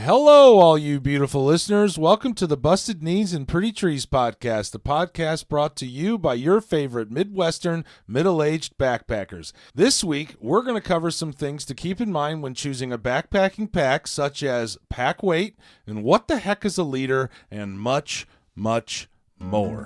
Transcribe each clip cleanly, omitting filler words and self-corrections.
Hello, all you beautiful listeners. Welcome to the Busted Knees and Pretty Trees podcast, the podcast brought to you by your favorite Midwestern middle-aged backpackers. This week, we're going to cover some things to keep in mind when choosing a backpacking pack, such as pack weight and what the heck is a liter, and much, much more.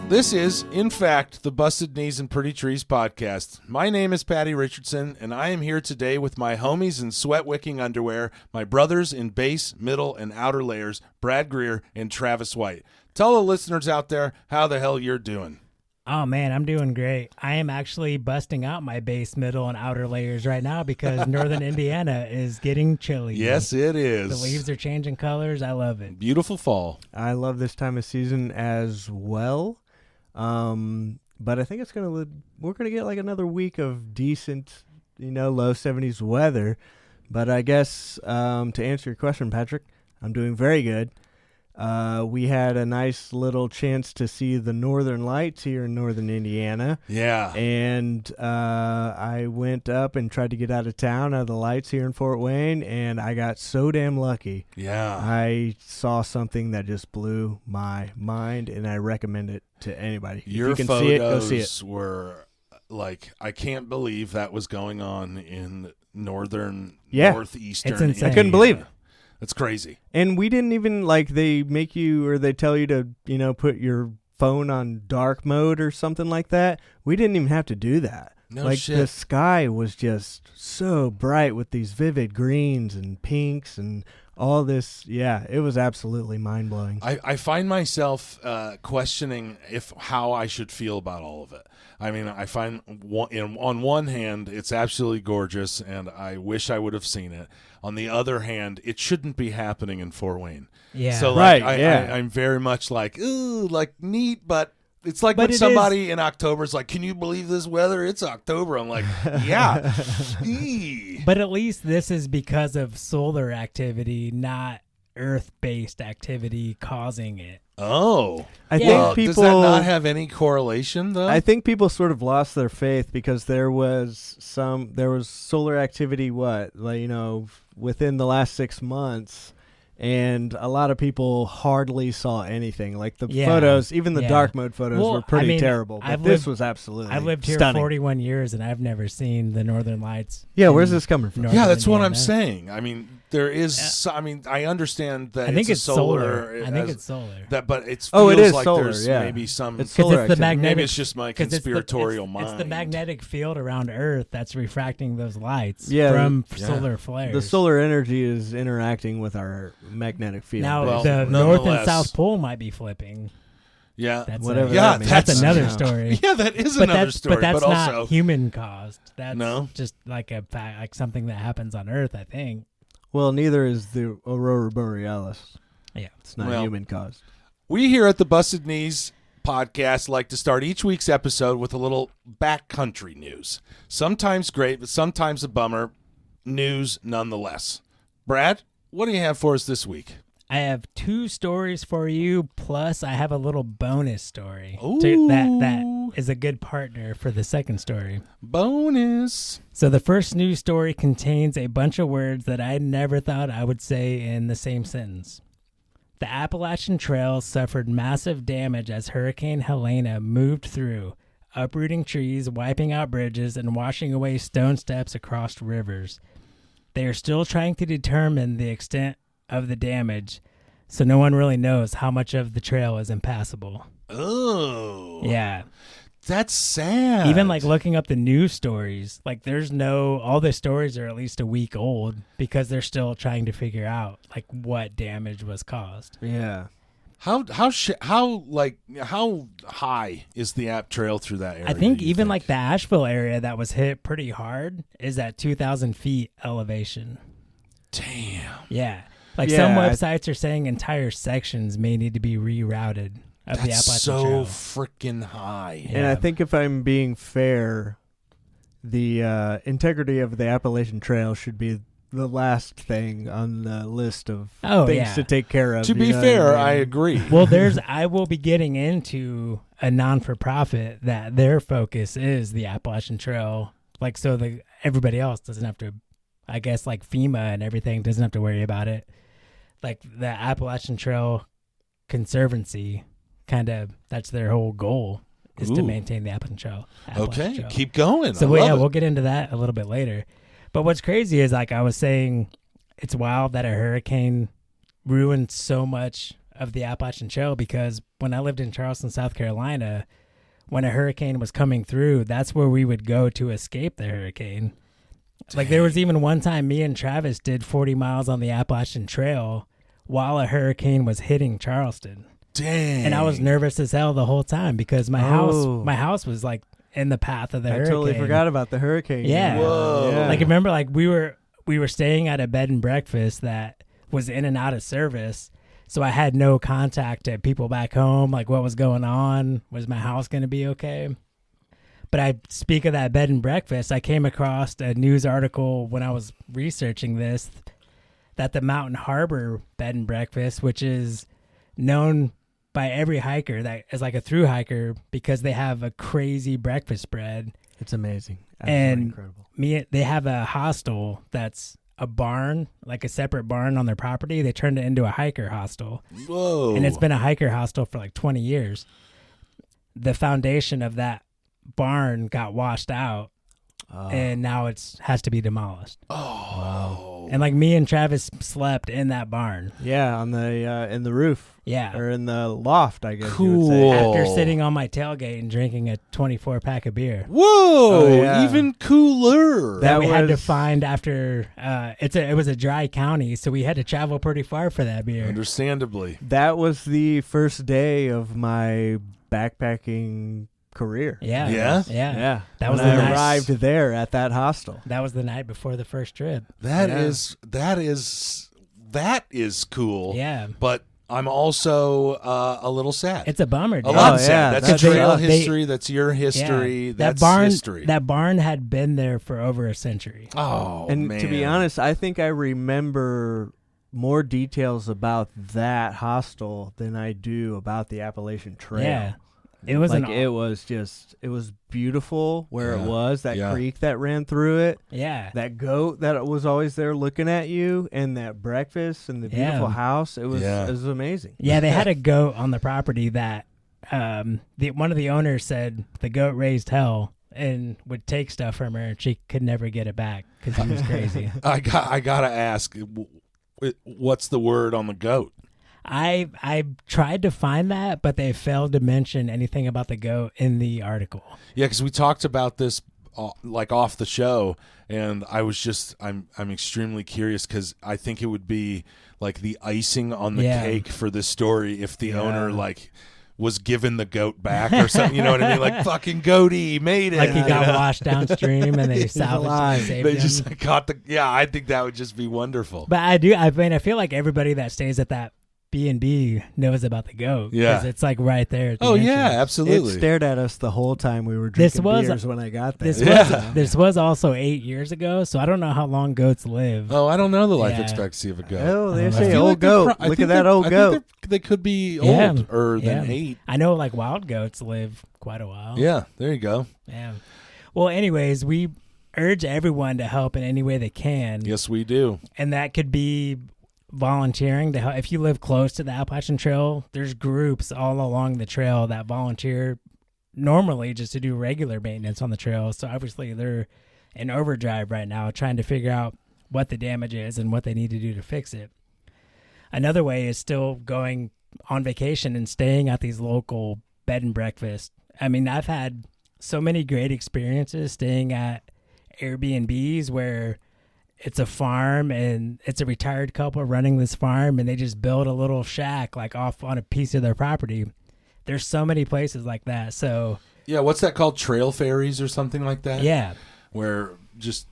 This is, in fact, the Busted Knees and Pretty Trees podcast. My name is Paddy Richardson, and I am here today with my homies in sweat-wicking underwear, my brothers in base, middle, and outer layers, Brad Greer and Travis White. Tell the listeners out there how the hell you're doing. Oh, man, I'm doing great. I am actually busting out my base, middle, and outer layers right now because northern Indiana is getting chilly. Yes, it is. The leaves are changing colors. I love it. Beautiful fall. I love this time of season as well. But I think we're gonna get like another week of decent, low 70s weather. But I guess to answer your question, Patrick, I'm doing very good. We had a nice little chance to see the northern lights here in northern Indiana. Yeah. And I went up and tried to get out of town, out of the lights here in Fort Wayne, and I got so damn lucky. Yeah. I saw something that just blew my mind, and I recommend it to anybody. Your if you can photos see it, go see it. Were like, I can't believe that was going on in northeastern It's insane. I couldn't believe it. That's crazy. And we didn't even, they make you, or they tell you to, put your phone on dark mode or something like that. We didn't even have to do that. No shit. The sky was just so bright with these vivid greens and pinks and all this. Yeah, it was absolutely mind-blowing. I find myself questioning how I should feel about all of it. I mean, I find on one hand, it's absolutely gorgeous, and I wish I would have seen it. On the other hand, it shouldn't be happening in Fort Wayne. Yeah. So, I'm very much like, ooh, like neat, but it's like when somebody in October is like, can you believe this weather? It's October. I'm like, yeah. But at least this is because of solar activity, not Earth-based activity causing it. Oh. I think people, does that not have any correlation, though? I think people sort of lost their faith because there was solar activity, within the last 6 months. And a lot of people hardly saw anything. Like the photos, even the dark mode photos were pretty terrible. But this was absolutely I've lived here stunning. 41 years, and I've never seen the northern lights. Yeah, where's this coming from? Yeah, that's what I'm saying. I mean, there is. I understand that I think it's solar. I think it's solar. But it is like solar. There's maybe some. It's solar. It's the magnetic. Maybe it's just my conspiratorial mind. It's the magnetic field around Earth that's refracting those lights from solar flares. The solar energy is interacting with our magnetic field. Now, the North and South Pole might be flipping. Yeah, that's that's another story. Yeah, that is another story. But that's also, not human caused. That's No? just like something that happens on Earth, I think. Well, neither is the Aurora Borealis. Yeah, it's not human caused. We here at the Busted Knees podcast like to start each week's episode with a little backcountry news. Sometimes great, but sometimes a bummer. News nonetheless. Brad, what do you have for us this week? I have 2 stories for you, plus I have a little bonus story Ooh. that is a good partner for the second story. Bonus. So the first news story contains a bunch of words that I never thought I would say in the same sentence. The Appalachian Trail suffered massive damage as Hurricane Helena moved through, uprooting trees, wiping out bridges, and washing away stone steps across rivers. They are still trying to determine the extent of the damage, so no one really knows how much of the trail is impassable. Oh. Yeah. That's sad. Even looking up the news stories, all the stories are at least a week old because they're still trying to figure out what damage was caused. Yeah. How high is the App Trail through that area? I think even the Asheville area that was hit pretty hard is at 2,000 feet elevation. Damn. Yeah. Some websites are saying entire sections may need to be rerouted of the Appalachian Trail. So freaking high. Yeah. And I think if I'm being fair, the integrity of the Appalachian Trail should be the last thing on the list of Oh, things yeah. to take care of. To be you know fair, what I mean? agree. Well, I will be getting into a non-for-profit that their focus is the Appalachian Trail. Like, so everybody else doesn't have to, I guess, like FEMA and everything doesn't have to worry about it. Like the Appalachian Trail Conservancy, kind of, that's their whole goal is to Ooh. maintain the Appalachian Trail. Okay, Trail. keep going. So I love it. we'll get into that a little bit later. But what's crazy is, like I was saying, it's wild that a hurricane ruined so much of the Appalachian Trail, because when I lived in Charleston, South Carolina, when a hurricane was coming through, that's where we would go to escape the hurricane. Like there was even one time me and Travis did 40 miles on the Appalachian Trail while a hurricane was hitting Charleston. Dang. And I was nervous as hell the whole time because my house was like in the path of the hurricane. I totally forgot about the hurricane. Yeah. Whoa. Yeah. Like remember, like we were staying at a bed and breakfast that was in and out of service. So I had no contact to people back home. Like what was going on? Was my house going to be okay? But I speak of that bed and breakfast. I came across a news article when I was researching this that the Mountain Harbor bed and breakfast, which is known by every hiker that is like a thru hiker because they have a crazy breakfast spread. It's amazing. Absolutely And incredible. they have a hostel that's a barn, like a separate barn on their property. They turned it into a hiker hostel. Whoa. And it's been a hiker hostel for like 20 years. The foundation of that barn got washed out, and now it's has to be demolished. Oh. And like me and Travis slept in that barn. Yeah, on the in the roof. Yeah. Or in the loft, I guess you Cool. would say. After sitting on my tailgate and drinking a 24-pack of beer. Whoa. Oh, yeah. Even cooler. That That we had to was- find after it was a dry county, so we had to travel pretty far for that beer. Understandably. That was the first day of my backpacking career. Yeah. Yeah? Yeah. That was when the I night. arrived there at that hostel. That was the night before the first trip. That Yeah. is cool. Yeah. But I'm also a little sad. It's a bummer, a dude. lot Oh, sad. yeah, That's that's trail rough. history. That's your history. Yeah. That's history. That barn had been there for over a century. oh, And man. to be honest, I think I remember more details about that hostel than I do about the Appalachian Trail. Yeah. It was Like it was beautiful where Yeah. it was, that Yeah. creek that ran through it. yeah. That goat that was always there looking at you, and that breakfast and the beautiful Yeah. house. It was amazing. Yeah, they had a goat on the property that one of the owners said the goat raised hell and would take stuff from her, and she could never get it back because he was crazy. I gotta ask, what's the word on the goat? I tried to find that, but they failed to mention anything about the goat in the article. Yeah, because we talked about this like off the show, and I'm extremely curious because I think it would be like the icing on the Yeah. cake for this story if the Yeah. owner like was given the goat back or something. You know what I mean? Like fucking goaty made it. Like he got you know? washed downstream and they He's salvaged him alive. and saved They him. just caught the. Yeah, I think that would just be wonderful. But I feel like everybody that stays at that B&B knows about the goat. Yeah. 'Cause it's like right there. At the Oh yeah, entrance. It absolutely. stared at us the whole time we were This drinking was- beers when I got there. This Yeah. this was also 8 years ago, so I don't know how long goats live. Oh, I don't know the life Yeah. expectancy of a goat. Oh, they I say feel old like they're goat. I Look think at that they're- old I think goat. they could be Yeah. older than Yeah. 8. I know like wild goats live quite a while. Yeah, there you go. Yeah. Well, anyways, we urge everyone to help in any way they can. Yes, we do. And that could be volunteering to help. If you live close to the Appalachian Trail, there's groups all along the trail that volunteer normally just to do regular maintenance on the trail. So obviously they're in overdrive right now trying to figure out what the damage is and what they need to do to fix it. Another way is still going on vacation and staying at these local bed and breakfast. I mean, I've had so many great experiences staying at Airbnbs where it's a farm and it's a retired couple running this farm and they just build a little shack like off on a piece of their property. There's so many places like that. So Yeah, what's that called? Trail ferries or something like that? yeah, Where just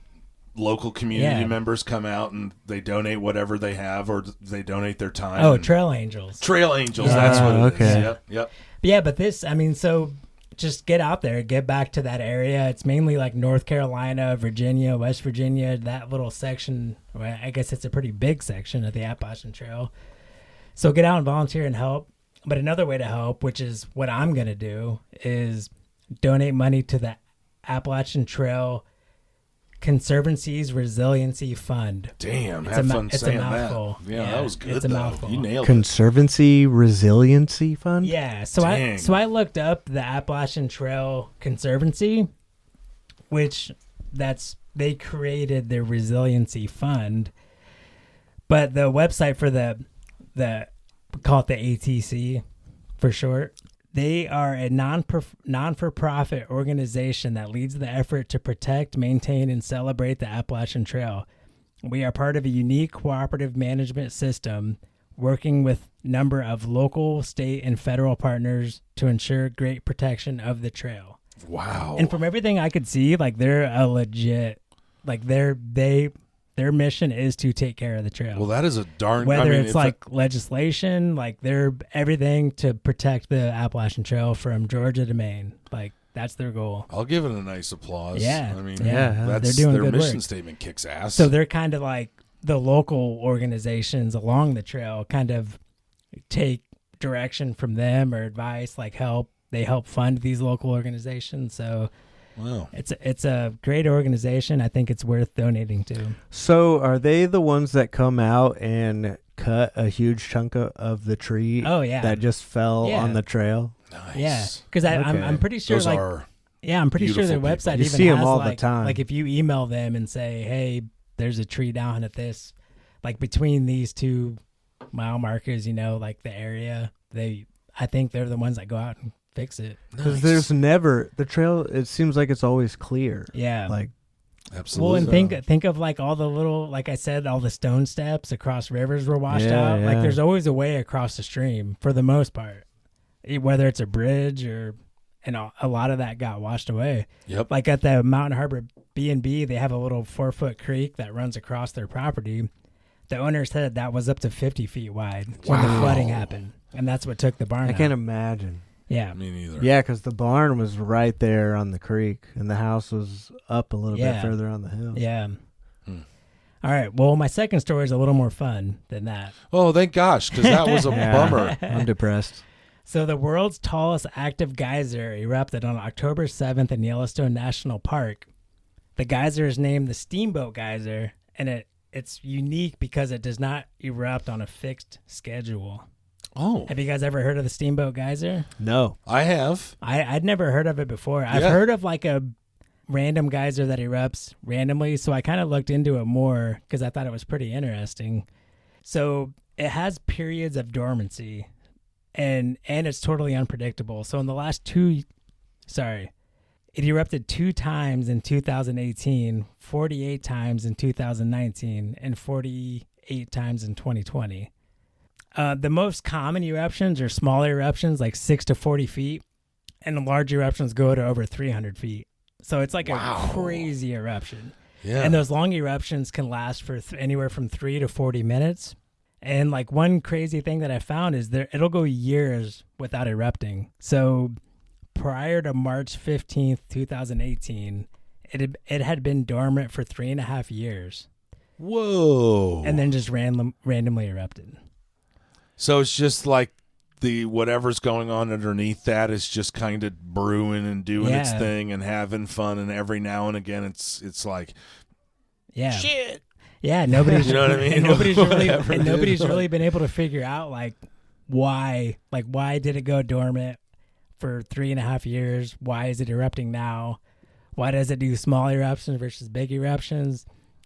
local community Yeah. members come out and they donate whatever they have or they donate their time. oh, and- Trail Angels. Trail Angels, Yeah. that's what it is. Okay. Yep, yep. Yeah, but this, I mean, so just get out there, get back to that area. It's mainly like North Carolina, Virginia, West Virginia, that little section. Well, I guess it's a pretty big section of the Appalachian Trail. So get out and volunteer and help. But another way to help, which is what I'm going to do, is donate money to the Appalachian Trail Conservancy's Resiliency Fund. Damn, have fun saying that. It's a mouthful. Yeah, that was good, It's a though. mouthful. You nailed it. Conservancy Resiliency Fund? Yeah, so Dang. I looked up the Appalachian Trail Conservancy, which they created the Resiliency Fund, but the website for the we call it the ATC for short. They are a non-for-profit organization that leads the effort to protect, maintain, and celebrate the Appalachian Trail. We are part of a unique cooperative management system working with a number of local, state, and federal partners to ensure great protection of the trail. Wow. And from everything I could see, like they're a legit, like their mission is to take care of the trail. Well, that is a darn... Whether it's like legislation, like they're everything to protect the Appalachian Trail from Georgia to Maine. Like that's their goal. I'll give it a nice applause. Yeah. I mean, Yeah. that's They're doing their good mission work. statement kicks ass. So they're kind of like the local organizations along the trail kind of take direction from them or advice, like help. They help fund these local organizations. So wow. it's a great organization. I think it's worth donating to. So are they the ones that come out and cut a huge chunk of the tree Oh, yeah. that just fell Yeah. on the trail? Nice. Yeah, because I'm pretty sure Those like are... I'm pretty sure their beautiful website You even see 'em has all the like time. like if you email them and say, hey, there's a tree down at this, like between these 2 mile markers, like the area, I think they're the ones that go out and fix it. Because Nice. there's never the trail. It seems like it's always clear. Yeah. Like Absolutely. Well, and think of like all the little, like I said, all the stone steps across rivers were washed Yeah, out. Like yeah. there's always a way across the stream for the most part, whether it's a bridge and a lot of that got washed away. Yep. Like at the Mountain Harbor B&B, they have a little 4-foot creek that runs across their property. The owner said that was up to 50 feet wide when the Wow. flooding happened, and that's what took the barn I out. can't imagine. Yeah. Me neither. Yeah, because the barn was right there on the creek, and the house was up a little Yeah. bit further on the hill. Yeah. Hmm. All right. Well, my second story is a little more fun than that. Oh, thank gosh, because that was a Yeah. bummer. I'm depressed. So the world's tallest active geyser erupted on October 7th in Yellowstone National Park. The geyser is named the Steamboat Geyser, and it's unique because it does not erupt on a fixed schedule. Oh, Have you guys ever heard of the Steamboat Geyser? No. I have. I'd never heard of it before. I've Yeah. heard of like a random geyser that erupts randomly, so I kind of looked into it more because I thought it was pretty interesting. So it has periods of dormancy, and it's totally unpredictable. So in the last it erupted 2 times in 2018, 48 times in 2019, and 48 times in 2020. The most common eruptions are smaller eruptions like 6 to 40 feet, and the large eruptions go to over 300 feet. So it's like Wow. a crazy eruption. Yeah. And those long eruptions can last for anywhere from 3 to 40 minutes. And like one crazy thing that I found is it'll go years without erupting. So prior to March 15th, 2018, it had been dormant for 3.5 years Whoa. and then just randomly erupted. So it's just like the whatever's going on underneath that is just kind of brewing and doing its Yeah. thing and having fun, and every now and again it's like Yeah. shit. Yeah, nobody's You know what I mean? and nobody's Whatever, dude. really been able to figure out like why did it go dormant for 3.5 years? Why is it erupting now? Why does it do small eruptions versus big eruptions?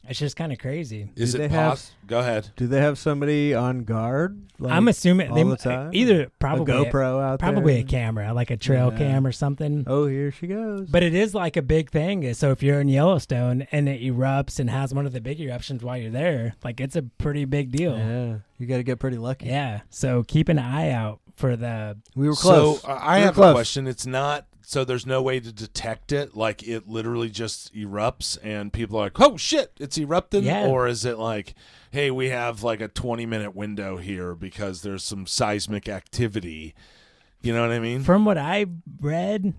It's just kind of crazy. Is Do it they have- pos- Go ahead. Do they have somebody on guard? Like, I'm assuming all the time? either probably a GoPro out there? probably a camera, like a trail Yeah. cam or something. Oh, here she goes. But it is like a big thing. So if you're in Yellowstone and it erupts and has one of the big eruptions while you're there, like it's a pretty big deal. yeah, you got to get pretty lucky. Yeah. So keep an eye out for the. We were close. So I We were have close. a question. It's not. So there's no way to detect it. Like it literally just erupts, and people are like, "Oh shit, it's erupting!" Yeah. Or is it like, "Hey, we have like a 20-minute window here because there's some seismic activity." You know what I mean? From what I read,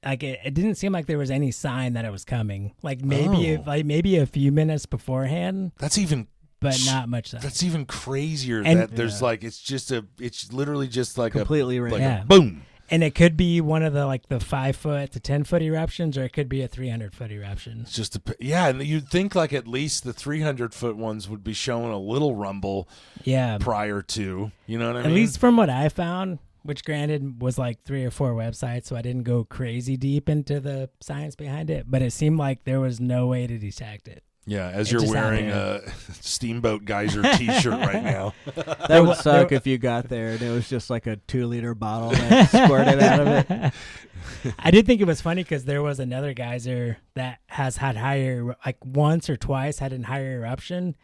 like it didn't seem like there was any sign that it was coming. Like maybe a few minutes beforehand. That's even. But not much sign. That's even crazier. And, that there's like it's literally just like completely a boom. And it could be one of the 5 foot to 10 foot eruptions, or it could be a 300 foot eruption. It's just and you'd think like at least the 300 foot ones would be showing a little rumble. Yeah. Prior to, you know what I mean? At least from what I found, which granted was like 3 or 4 websites, so I didn't go crazy deep into the science behind it, but it seemed like there was no way to detect it. Yeah, as you're wearing a Steamboat Geyser T-shirt right now. That would suck if you got there and it was just like a 2-liter bottle that squirted out of it. I did think it was funny because there was another geyser that has had higher, like once or twice had a higher eruption,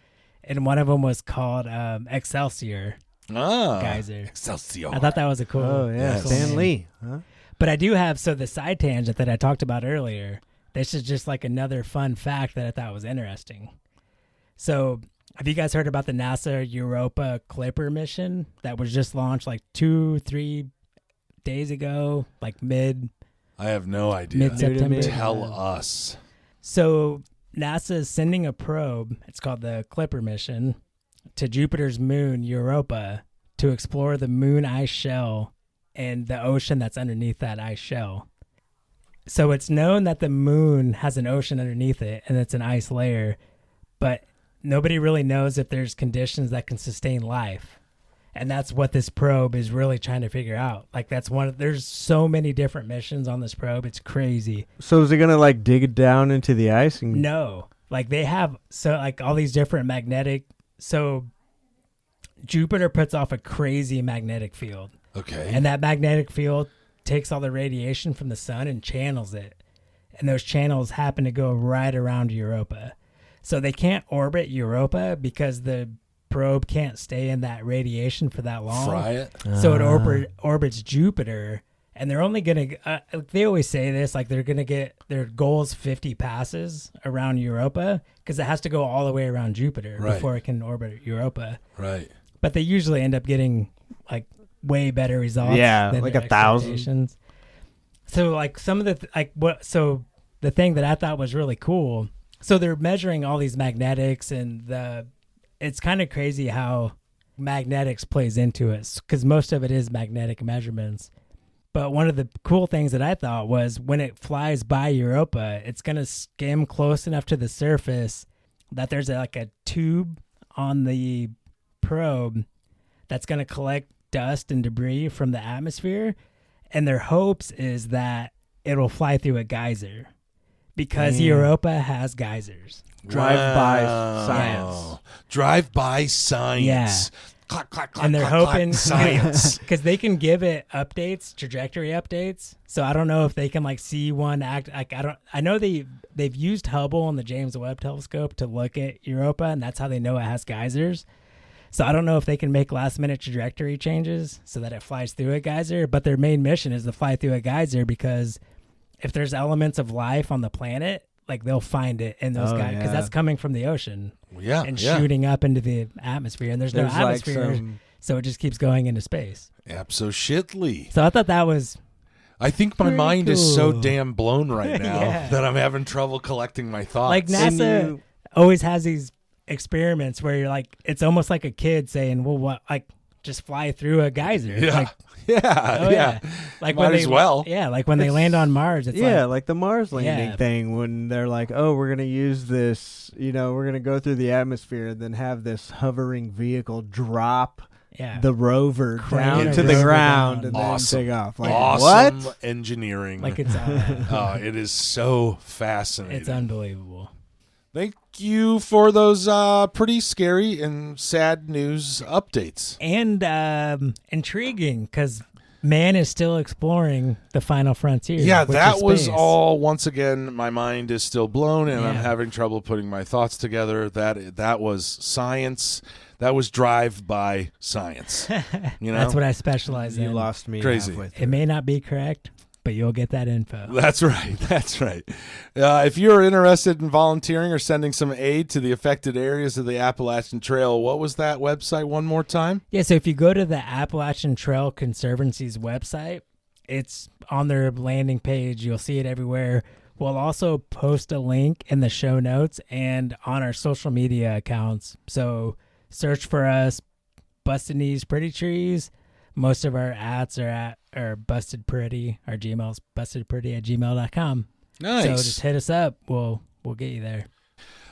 and one of them was called Excelsior Geyser. Excelsior. I thought that was a cool. Oh yeah, Stan Lee. Huh? But I do have the side tangent that I talked about earlier. This is just like another fun fact that I thought was interesting. So, have you guys heard about the NASA Europa Clipper mission that was just launched like 2-3 days ago, like I have no idea. Mid-September. Tell us. So, NASA is sending a probe, it's called the Clipper mission, to Jupiter's moon, Europa, to explore the moon ice shell and the ocean that's underneath that ice shell. So it's known that the moon has an ocean underneath it and it's an ice layer, but nobody really knows if there's conditions that can sustain life. And that's what this probe is really trying to figure out. Like there's so many different missions on this probe. It's crazy. So is it going to like dig it down into the ice? No, like they have all these different so Jupiter puts off a crazy magnetic field. Okay. And that magnetic field takes all the radiation from the sun and channels it, and those channels happen to go right around Europa, so they can't orbit Europa because the probe can't stay in that radiation for that long. Fry it. So it orbits Jupiter, and they're only gonna they always say this, like they're gonna get their goal is 50 passes around Europa because it has to go all the way around Jupiter before it can orbit Europa. Right. But they usually end up getting like way better results. Yeah, than like their 1,000. So like some of the the thing that I thought was really cool. So they're measuring all these magnetics, and it's kind of crazy how magnetics plays into it because most of it is magnetic measurements. But one of the cool things that I thought was when it flies by Europa, it's going to skim close enough to the surface that there's like a tube on the probe that's going to collect dust and debris from the atmosphere, and their hopes is that it'll fly through a geyser because Europa has geysers. Drive-by science. Drive-by science. Yeah. Clack, clack, clack, And they're clack, hoping science. because they can give it updates, trajectory updates. So I don't know if they can like see one act. Like I know they've used Hubble and the James Webb Telescope to look at Europa, and that's how they know it has geysers. So I don't know if they can make last-minute trajectory changes so that it flies through a geyser, but their main mission is to fly through a geyser because if there's elements of life on the planet, like they'll find it in those geysers because that's coming from the ocean and shooting up into the atmosphere, and there's no atmosphere, so it just keeps going into space. Absolutely. So I thought that was I think my mind is so cool. damn blown right now that I'm having trouble collecting my thoughts. Like NASA always has these experiments where you're like, it's almost like a kid saying, well, what, like just fly through a geyser. Yeah. Like, yeah. Like Might as well. Yeah. Like when they land on Mars, it's like the Mars landing thing when they're like, oh, we're going to use this, we're going to go through the atmosphere and then have this hovering vehicle drop the rover down to the ground and then take off. Like, awesome what? Engineering. Like it's it is so fascinating. It's unbelievable. Thank you for those pretty scary and sad news updates. And intriguing because man is still exploring the final frontier. Yeah, which that is was space. all. Once again, my mind is still blown, and I'm having trouble putting my thoughts together. That was science. That was drive-by science. That's what I specialize in. You lost me. Crazy. It may not be correct, but you'll get that info. That's right. That's right. If you're interested in volunteering or sending some aid to the affected areas of the Appalachian Trail, what was that website one more time? Yeah, so if you go to the Appalachian Trail Conservancy's website, it's on their landing page. You'll see it everywhere. We'll also post a link in the show notes and on our social media accounts. So search for us, Busted Knees Pretty Trees. Most of our ads are Busted Pretty. Our Gmail's bustedpretty@gmail.com. Nice. So just hit us up. We'll get you there.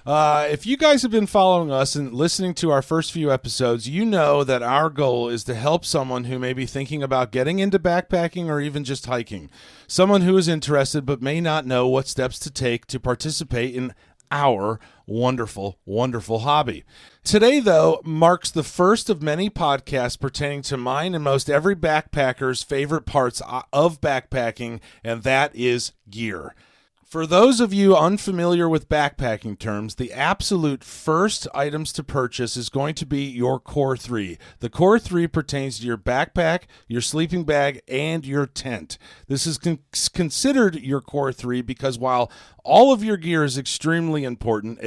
If you guys have been following us and listening to our first few episodes, you know that our goal is to help someone who may be thinking about getting into backpacking or even just hiking. Someone who is interested but may not know what steps to take to participate in our wonderful, wonderful hobby. Today, though, marks the first of many podcasts pertaining to mine and most every backpacker's favorite parts of backpacking, and that is gear. For those of you unfamiliar with backpacking terms, the absolute first items to purchase is going to be your core 3. The core 3 pertains to your backpack, your sleeping bag, and your tent. This is considered your core 3 because while all of your gear is extremely important,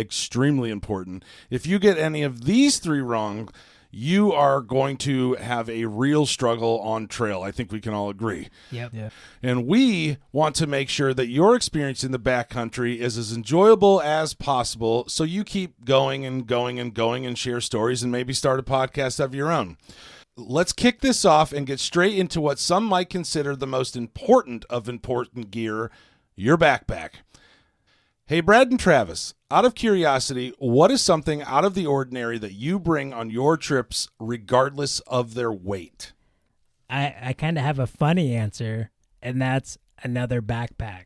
if you get any of these 3 wrong, you are going to have a real struggle on trail. I think we can all agree. Yep. Yeah. And we want to make sure that your experience in the backcountry is as enjoyable as possible, so you keep going and going and going and share stories and maybe start a podcast of your own. Let's kick this off and get straight into what some might consider the most important of important gear, your backpack. Hey, Brad and Travis, out of curiosity, what is something out of the ordinary that you bring on your trips regardless of their weight? I kind of have a funny answer, and that's another backpack.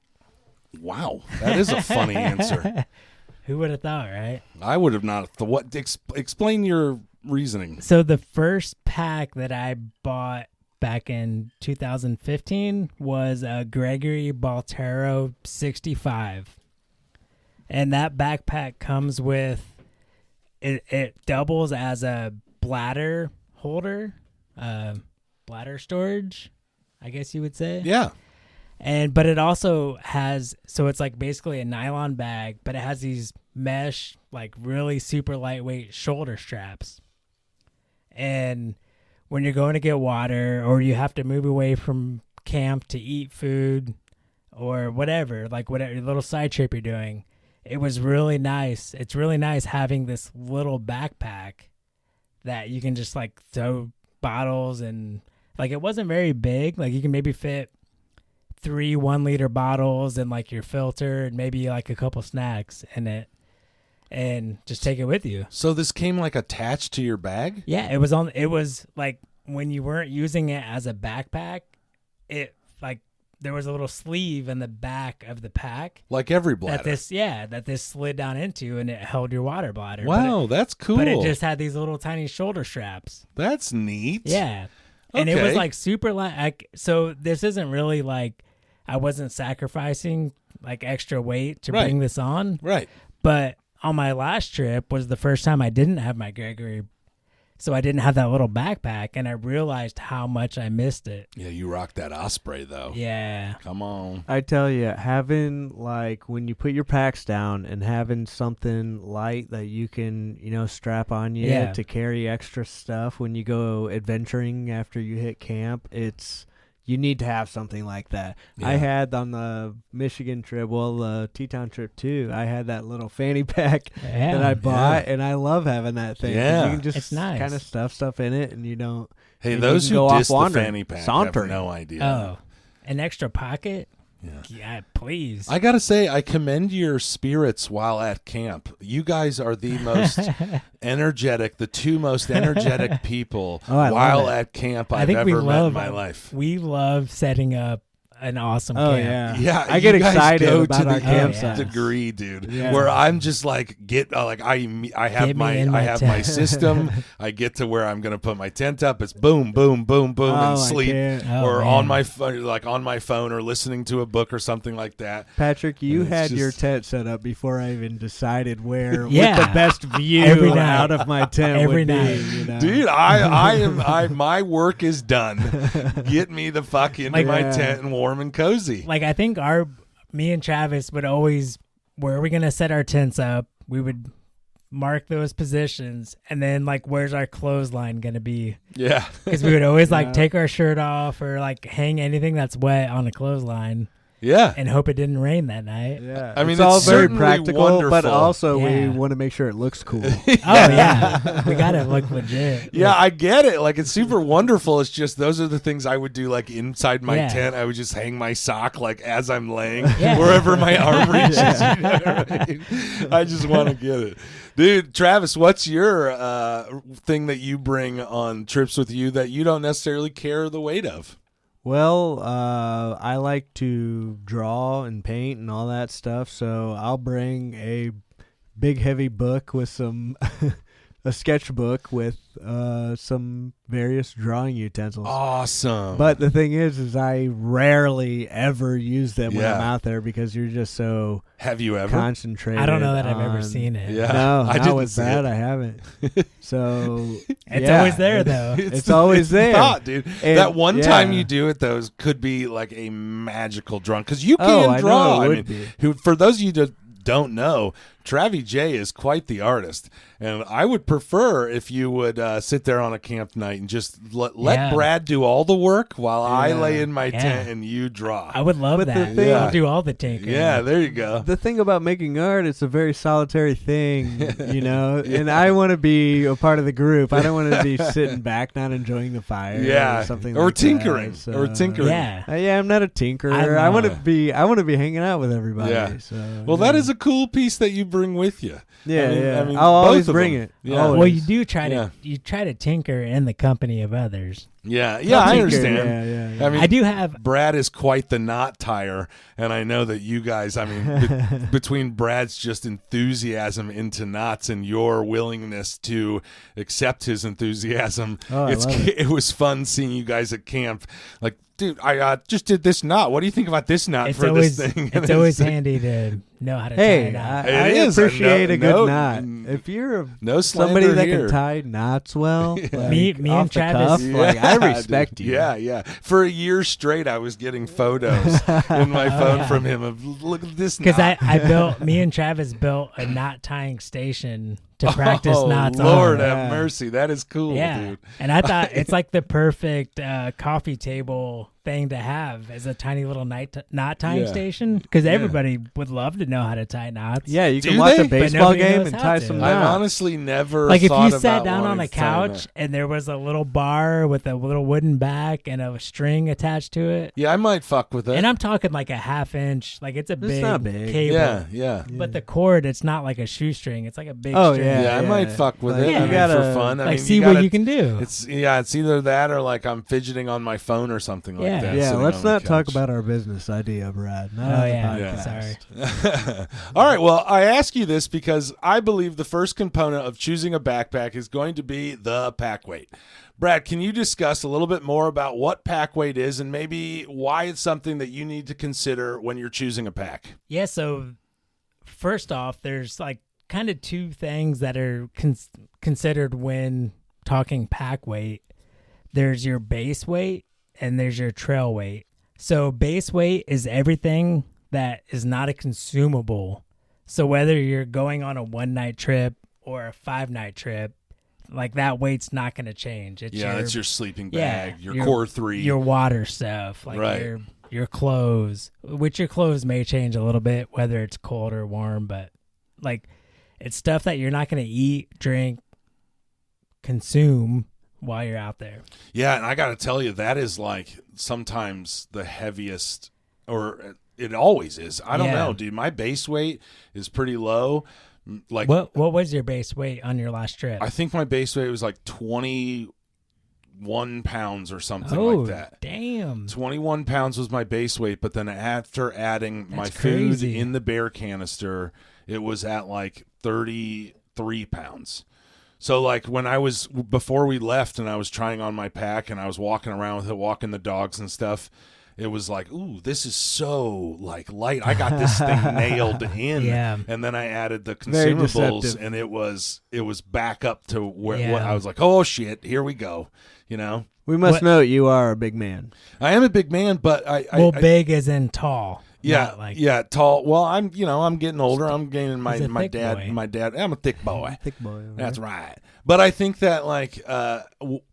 Wow, that is a funny answer. Who would have thought, right? I would have not thought. What? Explain your reasoning. So the first pack that I bought back in 2015 was a Gregory Baltero 65. And that backpack comes with, it doubles as a bladder holder, bladder storage, I guess you would say. Yeah. But it also has, so it's like basically a nylon bag, but it has these mesh, like really super lightweight shoulder straps. And when you're going to get water or you have to move away from camp to eat food or whatever little side trip you're doing, it was really nice. It's really nice having this little backpack that you can just like throw bottles and like it wasn't very big. Like you can maybe fit 3 1-liter bottles and like your filter and maybe like a couple snacks in it and just take it with you. So this came like attached to your bag? Yeah, it was like when you weren't using it as a backpack, it like there was a little sleeve in the back of the pack. Like every bladder. That this slid down into, and it held your water bladder. Wow, that's cool. But it just had these little tiny shoulder straps. That's neat. Yeah. And it was like super light. So this isn't really like I wasn't sacrificing like extra weight to bring this on. Right. But on my last trip was the first time I didn't have my Gregory. So I didn't have that little backpack, and I realized how much I missed it. Yeah, you rocked that Osprey, though. Yeah. Come on. I tell you, having, like, when you put your packs down and having something light that you can, strap on you to carry extra stuff when you go adventuring after you hit camp, you need to have something like that. Yeah. I had on the Michigan trip, the Teton trip too, I had that little fanny pack that I bought, and I love having that thing. Yeah. You can just it's nice. kind of stuff in it, and you don't. Hey, and those you can who go diss off the fanny pack have no idea. Oh, an extra pocket? Yeah, please. I got to say, I commend your spirits while at camp. You guys are the most energetic, the 2 most energetic people while at camp I've ever met in my life. We love setting up an awesome camp. Yeah, I get excited go about to our the campsite degree, dude. Yeah. Where I'm just like I have my system. I get to where I'm gonna put my tent up. It's boom, boom, boom, boom, and sleep, or on my phone, or listening to a book or something like that. Patrick, you had your tent set up before I even decided what the Yeah. best view Every night. out of my tent Every would night. be. Dude, my work is done. Get me the fuck into my tent and warm and cozy. Like I think me and Travis would always, where are we going to set our tents up? We would mark those positions, and then like where's our clothesline gonna be? Yeah. Because we would always like take our shirt off or like hang anything that's wet on a clothesline. Yeah. And hope it didn't rain that night. Yeah, I mean, it's all it's very certainly practical, but wonderful. also we Yeah. want to make sure it looks cool. Oh yeah, we gotta look legit. Yeah, I get it. Like, it's super wonderful. It's just those are the things I would do, like, inside my Yeah. tent. I would just hang my sock, like, as I'm laying, Yeah. wherever my arm reaches. You know what I mean? I just want to get it. Dude, Travis, what's your thing that you bring on trips with you that you don't necessarily carry the weight of? Well, I like to draw and paint and all that stuff, so I'll bring a big heavy book with some a sketchbook with some various drawing utensils. Awesome. But the thing is I rarely ever use them when Yeah. I'm out there because you're just so have you ever? concentrated. I don't know that I've ever on- seen it. Yeah. No, I not didn't with see that. it. I haven't. So It's yeah. always there though. It's always the there. thought, dude. And- that one yeah. time you do it, though, could be like a magical drawing because you can Oh, I know draw. it would mean, be. who for those of you that don't know, Travi J is quite the artist, and I would prefer if you would sit there on a camp night and just let Yeah. Brad do all the work while I Yeah. lay in my Yeah. tent and you draw. I would love But the that. thing- I'll do all the taking. Yeah, there you go. The thing about making art, it's a very solitary thing, you know, and I want to be a part of the group. I don't want to be sitting back, not enjoying the fire Yeah, or something or like tinkering, that. So, or tinkering. Yeah. yeah, I'm not a tinkerer. I I want to know. be. I want to be hanging out with everybody. Yeah. So, Well, that is a cool piece that you bring with you. yeah, I mean- yeah. I mean, I'll both always of bring them. it. Yeah. Always. Well, you do try to Yeah. tinker in the company of others. Yeah, I Tinker, understand. Yeah. I mean, I do have. Brad is quite the knot tire, and I know that you guys, I mean, between Brad's just enthusiasm into knots and your willingness to accept his enthusiasm, Oh, I love it. it was fun seeing you guys at camp. Like, dude, I just did this knot. What do you think about this knot It's for always this thing? it's always handy to know how to tie Hey, it out. It I is. appreciate a good No- knot. If you're No somebody slander that here. can tie knots well, like, Me and off the Travis- cuff, like I Yeah, respect dude. you. Yeah. For a year straight, I was getting photos in my phone yeah. from him of look at this Because knot. me and Travis built a knot tying station to practice oh, knots Lord on. have Yeah. mercy. That is cool, Yeah, dude. and I thought it's like the perfect coffee table thing to have as a tiny little knot tying Yeah. station because everybody would love to know how to tie knots. Yeah, you Do can watch they? a But baseball nobody game knows and how tie to. some I've I've knots. honestly never Like if thought you sat about down on wanting a to tie couch knot. and there was a little bar with a little wooden back and a string attached to it, Yeah, I might fuck with it. and I'm talking like a half inch, like it's a big, not big. cable. yeah. But the cord, it's not like a shoestring; it's like a big. Oh, string. Yeah, I might fuck with Like, it. you I mean, gotta, for fun. I like mean, see you what gotta- you can do. It's either that or like I'm fidgeting on my phone or something like Yeah. that. Yeah, sitting let's on the not talk couch. about our business idea, Brad. Not Oh, on the yeah. podcast. Sorry. All right. Well, I ask you this because I believe the first component of choosing a backpack is going to be the pack weight. Brad, can you discuss a little bit more about what pack weight is and maybe why it's something that you need to consider when you're choosing a pack? Yeah, so first off, there's like kind of two things that are considered when talking pack weight. There's your base weight and there's your trail weight. So base weight is everything that is not a consumable. So whether you're going on a 1-night trip or a 5-night trip, like that weight's not going to change. It's That's your sleeping yeah, bag, your core 3. your water stuff, like Right. your clothes, which your clothes may change a little bit, whether it's cold or warm, but like it's stuff that you're not going to eat, drink, consume while you're out there. Yeah, and I got to tell you, that is like sometimes the heaviest, or it always is. I don't Yeah. know, dude. My base weight is pretty low. Like, What was your base weight on your last trip? I think my base weight was like 21 pounds or something oh, like that. damn. 21 pounds was my base weight, but then after adding my That's food crazy. in the bear canister, it was at like 33 pounds. So like before we left and I was trying on my pack and I was walking around with it, walking the dogs and stuff, it was like, ooh, this is so like light. I got this thing nailed in. Yeah. And then I added the Very consumables deceptive. and it was back up to where Yeah. what I was like, oh shit, here we go. You know? We must What- note you are a big man. I am a big man, but I Well, big as in tall. Yeah, Not like, yeah, tall. Well, I'm getting older. I'm gaining my He's a my thick dad. boy. My dad. I'm a thick boy. Thick boy. Right? That's right. But I think that like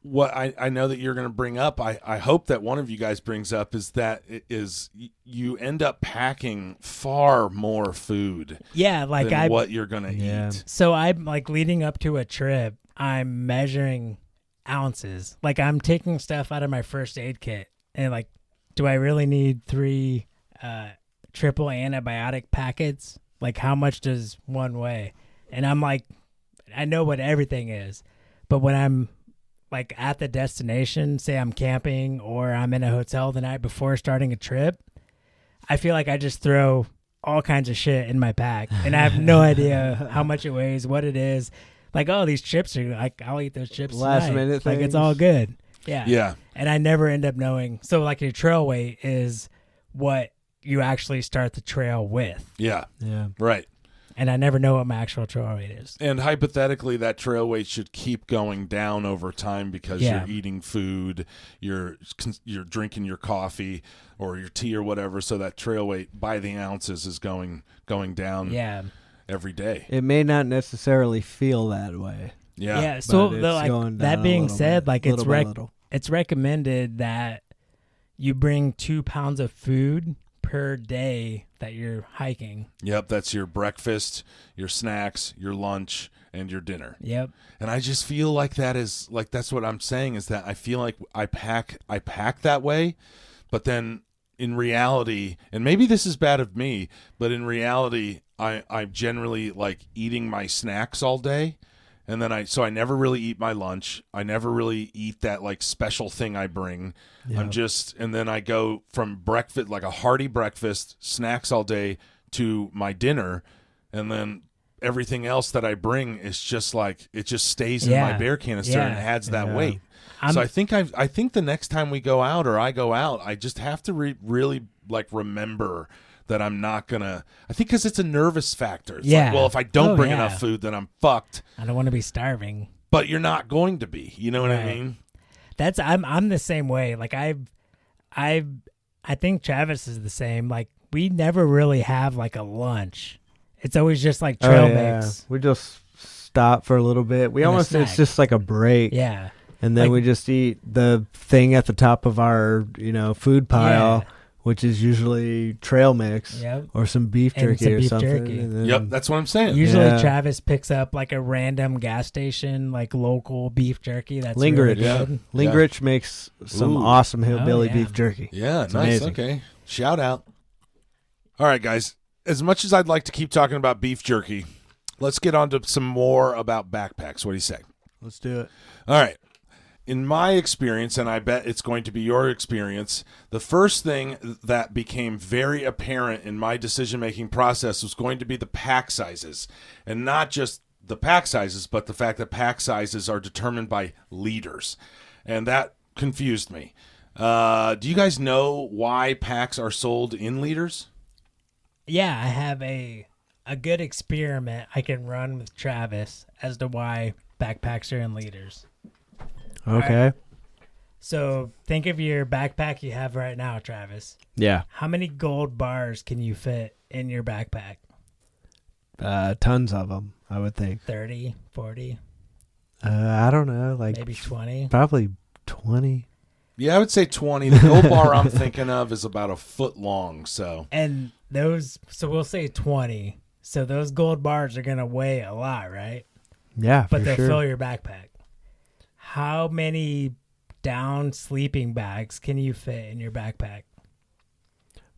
what I know that you're going to bring up. I hope that one of you guys brings up is that you end up packing far more food. Yeah, like than what you're going to eat. So I'm like leading up to a trip, I'm measuring ounces. Like I'm taking stuff out of my first aid kit and like, do I really need 3 triple antibiotic packets? Like how much does one weigh? And I'm like, I know what everything is, but when I'm like at the destination, say I'm camping or I'm in a hotel the night before starting a trip, I feel like I just throw all kinds of shit in my pack and I have no idea how much it weighs, what it is. Like, oh, these chips are like, I'll eat those chips Last tonight. minute Like things. it's all good. Yeah. Yeah. And I never end up knowing. So like your trail weight is what you actually start the trail with. Yeah. Yeah. Right. And I never know what my actual trail weight is. And hypothetically, that trail weight should keep going down over time because Yeah. you're eating food, you're drinking your coffee or your tea or whatever. So that trail weight by the ounces is going down Yeah. every day. It may not necessarily feel that way. Yeah. Yeah. So but it's though, like going that down a being little said, bit, like little by little. it's recommended that you bring 2 pounds of food per day that you're hiking. Yep. That's your breakfast, your snacks, your lunch, and your dinner. Yep. And I just feel like that's what I'm saying is that I feel like I pack that way, but then in reality, and maybe this is bad of me, but in reality, I'm generally like eating my snacks all day. And then I never really eat my lunch. I never really eat that like special thing I bring. Yeah. And then I go from breakfast, like a hearty breakfast, snacks all day to my dinner. And then everything else that I bring is just like, it just stays in my bear canister and adds that weight. So I think the next time we go out or I go out, I just have to really like remember that I'm not gonna. I think because it's a nervous factor. It's like, well, if I don't bring enough food, then I'm fucked. I don't want to be starving. But you're not going to be. You know what I mean? I'm the same way. Like I think Travis is the same. Like we never really have like a lunch. It's always just like trail mix. We just stop for a little bit. We almost it's just like a break. Yeah. And then like, we just eat the thing at the top of our, food pile, which is usually trail mix or some beef jerky or something. And then, yep, that's what I'm saying. Usually Travis picks up like a random gas station, like local beef jerky. That's Lingerich. Really good. Lingerich makes some awesome hillbilly beef jerky. Yeah, it's nice. amazing. Okay. Shout out. All right, guys. As much as I'd like to keep talking about beef jerky, let's get on to some more about backpacks. What do you say? Let's do it. All right. In my experience, and I bet it's going to be your experience, the first thing that became very apparent in my decision-making process was going to be the pack sizes. And not just the pack sizes, but the fact that pack sizes are determined by liters. And that confused me. Do you guys know why packs are sold in liters? Yeah, I have a good experiment I can run with Travis as to why backpacks are in liters. Okay. Right. So think of your backpack you have right now, Travis. Yeah. How many gold bars can you fit in your backpack? Tons of them, I would think. 30, 40? I don't know. Like maybe 20? Probably 20. Yeah, I would say 20. The gold bar I'm thinking of is about a foot long. And those, so we'll say 20. So those gold bars are going to weigh a lot, right? Yeah, but they'll fill your backpack. How many down sleeping bags can you fit in your backpack?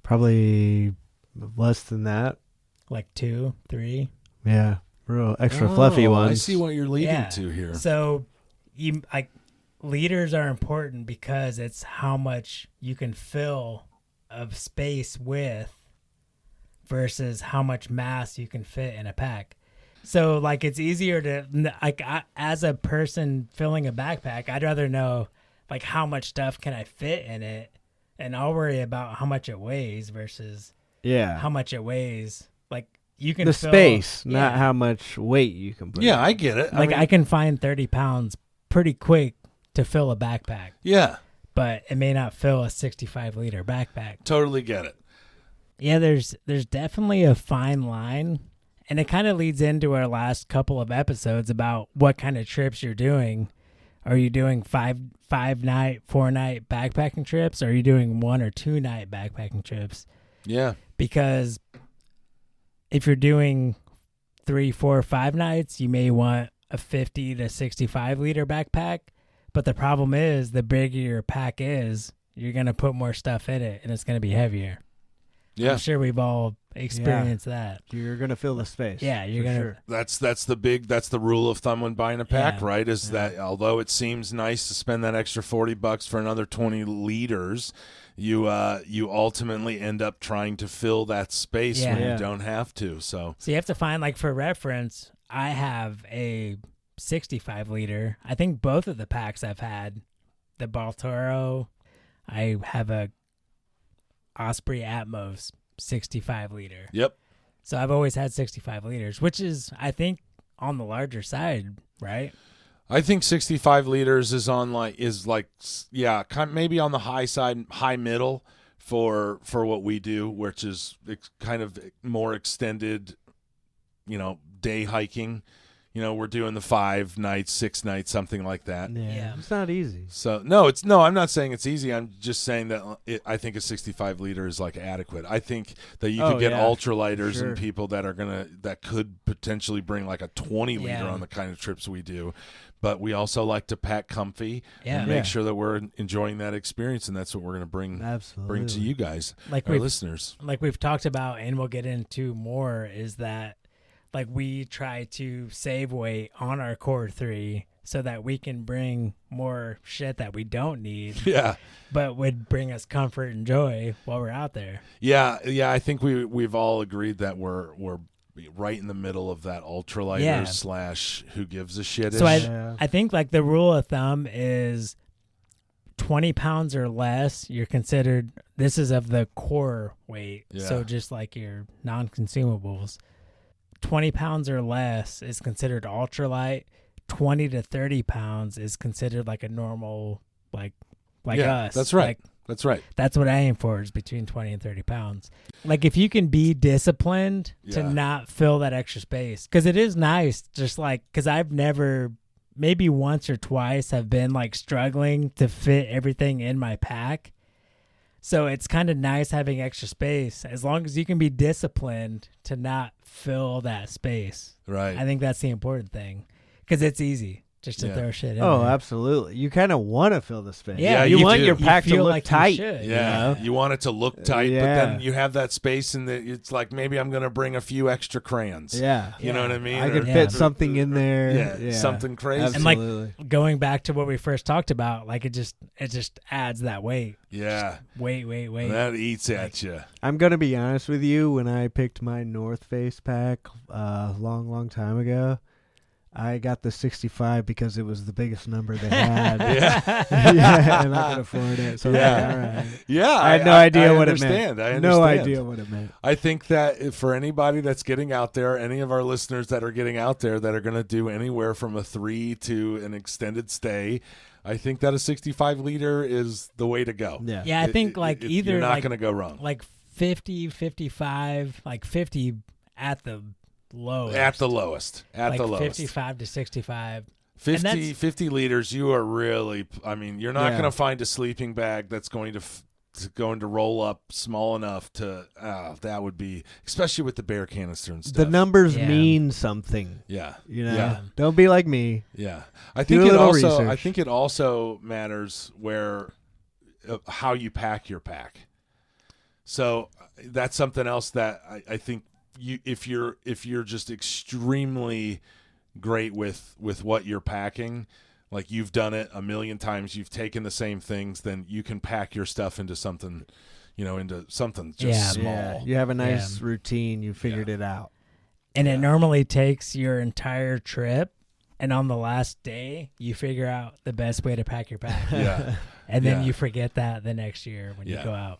Probably less than that. Like 2, 3? Yeah, real extra fluffy ones. I see what you're leading to here. So, liters are important because it's how much you can fill of space with versus how much mass you can fit in a pack. So, like, it's easier to, as a person filling a backpack, I'd rather know, like, how much stuff can I fit in it, and I'll worry about how much it weighs versus how much it weighs. Like, you can the fill, space, not how much weight you can put. Yeah, I get it. Like, I can find 30 pounds pretty quick to fill a backpack. Yeah. But it may not fill a 65-liter backpack. Totally get it. Yeah, there's definitely a fine line, and it kind of leads into our last couple of episodes about what kind of trips you're doing. Are you doing five night, 4-night backpacking trips? Or are you doing 1 or 2 night backpacking trips? Yeah. Because if you're doing 3, 4, 5 nights, you may want a 50 to 65 liter backpack. But the problem is, the bigger your pack is, you're going to put more stuff in it, and it's going to be heavier. Yeah. I'm sure we've all experienced that. You're gonna fill the space. Yeah, you're gonna. Sure. That's the rule of thumb when buying a pack, Yeah. right? Is that although it seems nice to spend that extra $40 for another 20 liters, you ultimately end up trying to fill that space when Yeah. you don't have to. So So you have to find, like, for reference, I have a 65 liter. I think both of the packs I've had, the Baltoro, I have a Osprey Atmos 65 liter. yep. So I've always had 65 liters, which is, I think, on the larger side, right? I think 65 liters is maybe on the high side, high middle for what we do, which is kind of more extended, day hiking. We're doing the 5 nights, 6 nights, something like that. Yeah. It's not easy. So I'm not saying it's easy. I'm just saying that I think a 65 liter is like adequate. I think that you could get ultralighters sure. and people that could potentially bring like a 20 liter Yeah. on the kind of trips we do. But we also like to pack comfy Yeah. and make Yeah. sure that we're enjoying that experience, and that's what we're going to bring Absolutely. to you guys, Like our listeners. Like we've talked about, and we'll get into more, is that, like, we try to save weight on our core 3 so that we can bring more shit that we don't need, Yeah. but would bring us comfort and joy while we're out there. Yeah. I think we've all agreed that we're right in the middle of that ultralighter / who gives a shit. So Yeah. I think, like, the rule of thumb is 20 pounds or less, you're considered, this is of the core weight. Yeah. So just like your non-consumables, 20 pounds or less is considered ultralight. 20 to 30 pounds is considered like a normal, like us. That's right. Like, That's right. that's what I aim for, is between 20 and 30 pounds. Like, if you can be disciplined to Yeah. not fill that extra space, because it is nice, just like, because I've never, maybe once or twice, have been like struggling to fit everything in my pack. So it's kind of nice having extra space, as long as you can be disciplined to not fill that space. Right. I think that's the important thing, because it's easy just to Yeah. throw shit in Oh, there. absolutely. You kind of want to fill the space. Yeah, you you want do. your You pack to feel look like you tight. should. Yeah, you want it to look tight, but Yeah. then you have that space, and it's like maybe I'm going to bring a few extra crayons. Yeah. You know what I mean? I could Yeah. fit something in there. Yeah, something crazy. And, like, Absolutely. Going back to what we first talked about, like, it just adds that weight. Yeah, Weight. that eats at you. I'm going to be honest with you. When I picked my North Face pack long time ago, I got the 65 because it was the biggest number they had. Yeah, Yeah, and I could afford it. So Yeah. all right. yeah. I had no idea what it understand. meant. I understand. No idea what it meant. I think that for anybody that's getting out there, any of our listeners that are getting out there that are going to do anywhere from a 3 to an extended stay, I think that a 65 liter is the way to go. Yeah. Yeah, I think like either you're not like going to go wrong. like 50, 55, like 50 at the lowest. At the lowest. like 55 to 65. 50 liters, you are really, you're not Yeah. going to find a sleeping bag that's going to roll up small enough to, that would be, especially with the bear canister and stuff. The numbers Yeah. mean something. Yeah. You know, Yeah. don't be like me. Yeah. I Do think a it little also, research. I think it also matters how you pack your pack. So that's something else that I think if you're just extremely great with what you're packing, like you've done it a million times, you've taken the same things, then you can pack your stuff into something, just Yeah. small. Yeah. You have a nice routine. You figured it out. And Yeah. it normally takes your entire trip, and on the last day, you figure out the best way to pack your pack. Yeah. And then Yeah. you forget that the next year when you Yeah. go out.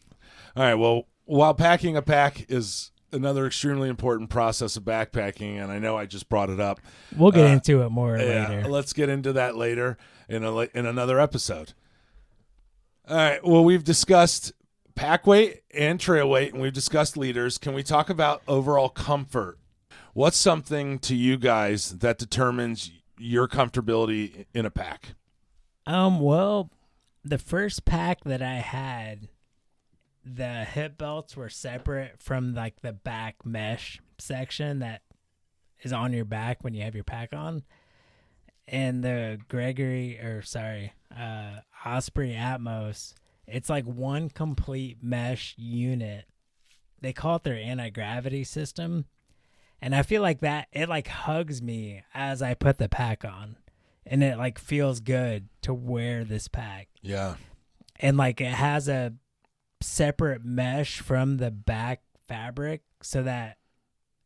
All right. Well, while packing a pack is another extremely important process of backpacking, and I know I just brought it up. We'll get into it more later. Let's get into that later in another episode. All right. Well, we've discussed pack weight and trail weight, and we've discussed leaders. Can we talk about overall comfort? What's something to you guys that determines your comfortability in a pack? Well, the first pack that I had, the hip belts were separate from like the back mesh section that is on your back when you have your pack on. And the Osprey Atmos, it's like one complete mesh unit. They call it their anti-gravity system. And I feel like that, it like hugs me as I put the pack on. And it like feels good to wear this pack. Yeah. And like it has a separate mesh from the back fabric so that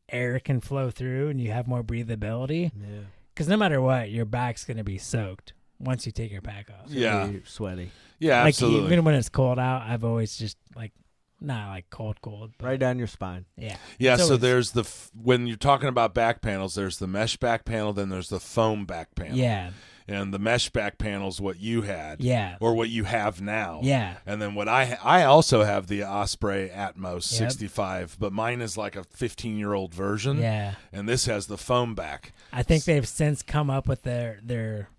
air can flow through and you have more breathability. Yeah. Because no matter what, your back's going to be soaked once you take your pack off. Yeah. Sweaty. Yeah, Like absolutely. even when it's cold out, I've always just like, not like cold, but Right down your spine. yeah. Yeah, So so it's- there's when you're talking about back panels, there's the mesh back panel, then there's the foam back panel. Yeah. And the mesh back panel is what you had. Yeah. Or what you have now. Yeah. And then what I also have the Osprey Atmos Yep. 65, but mine is like a 15-year-old version. Yeah. And this has the foam back. I think they've since come up with their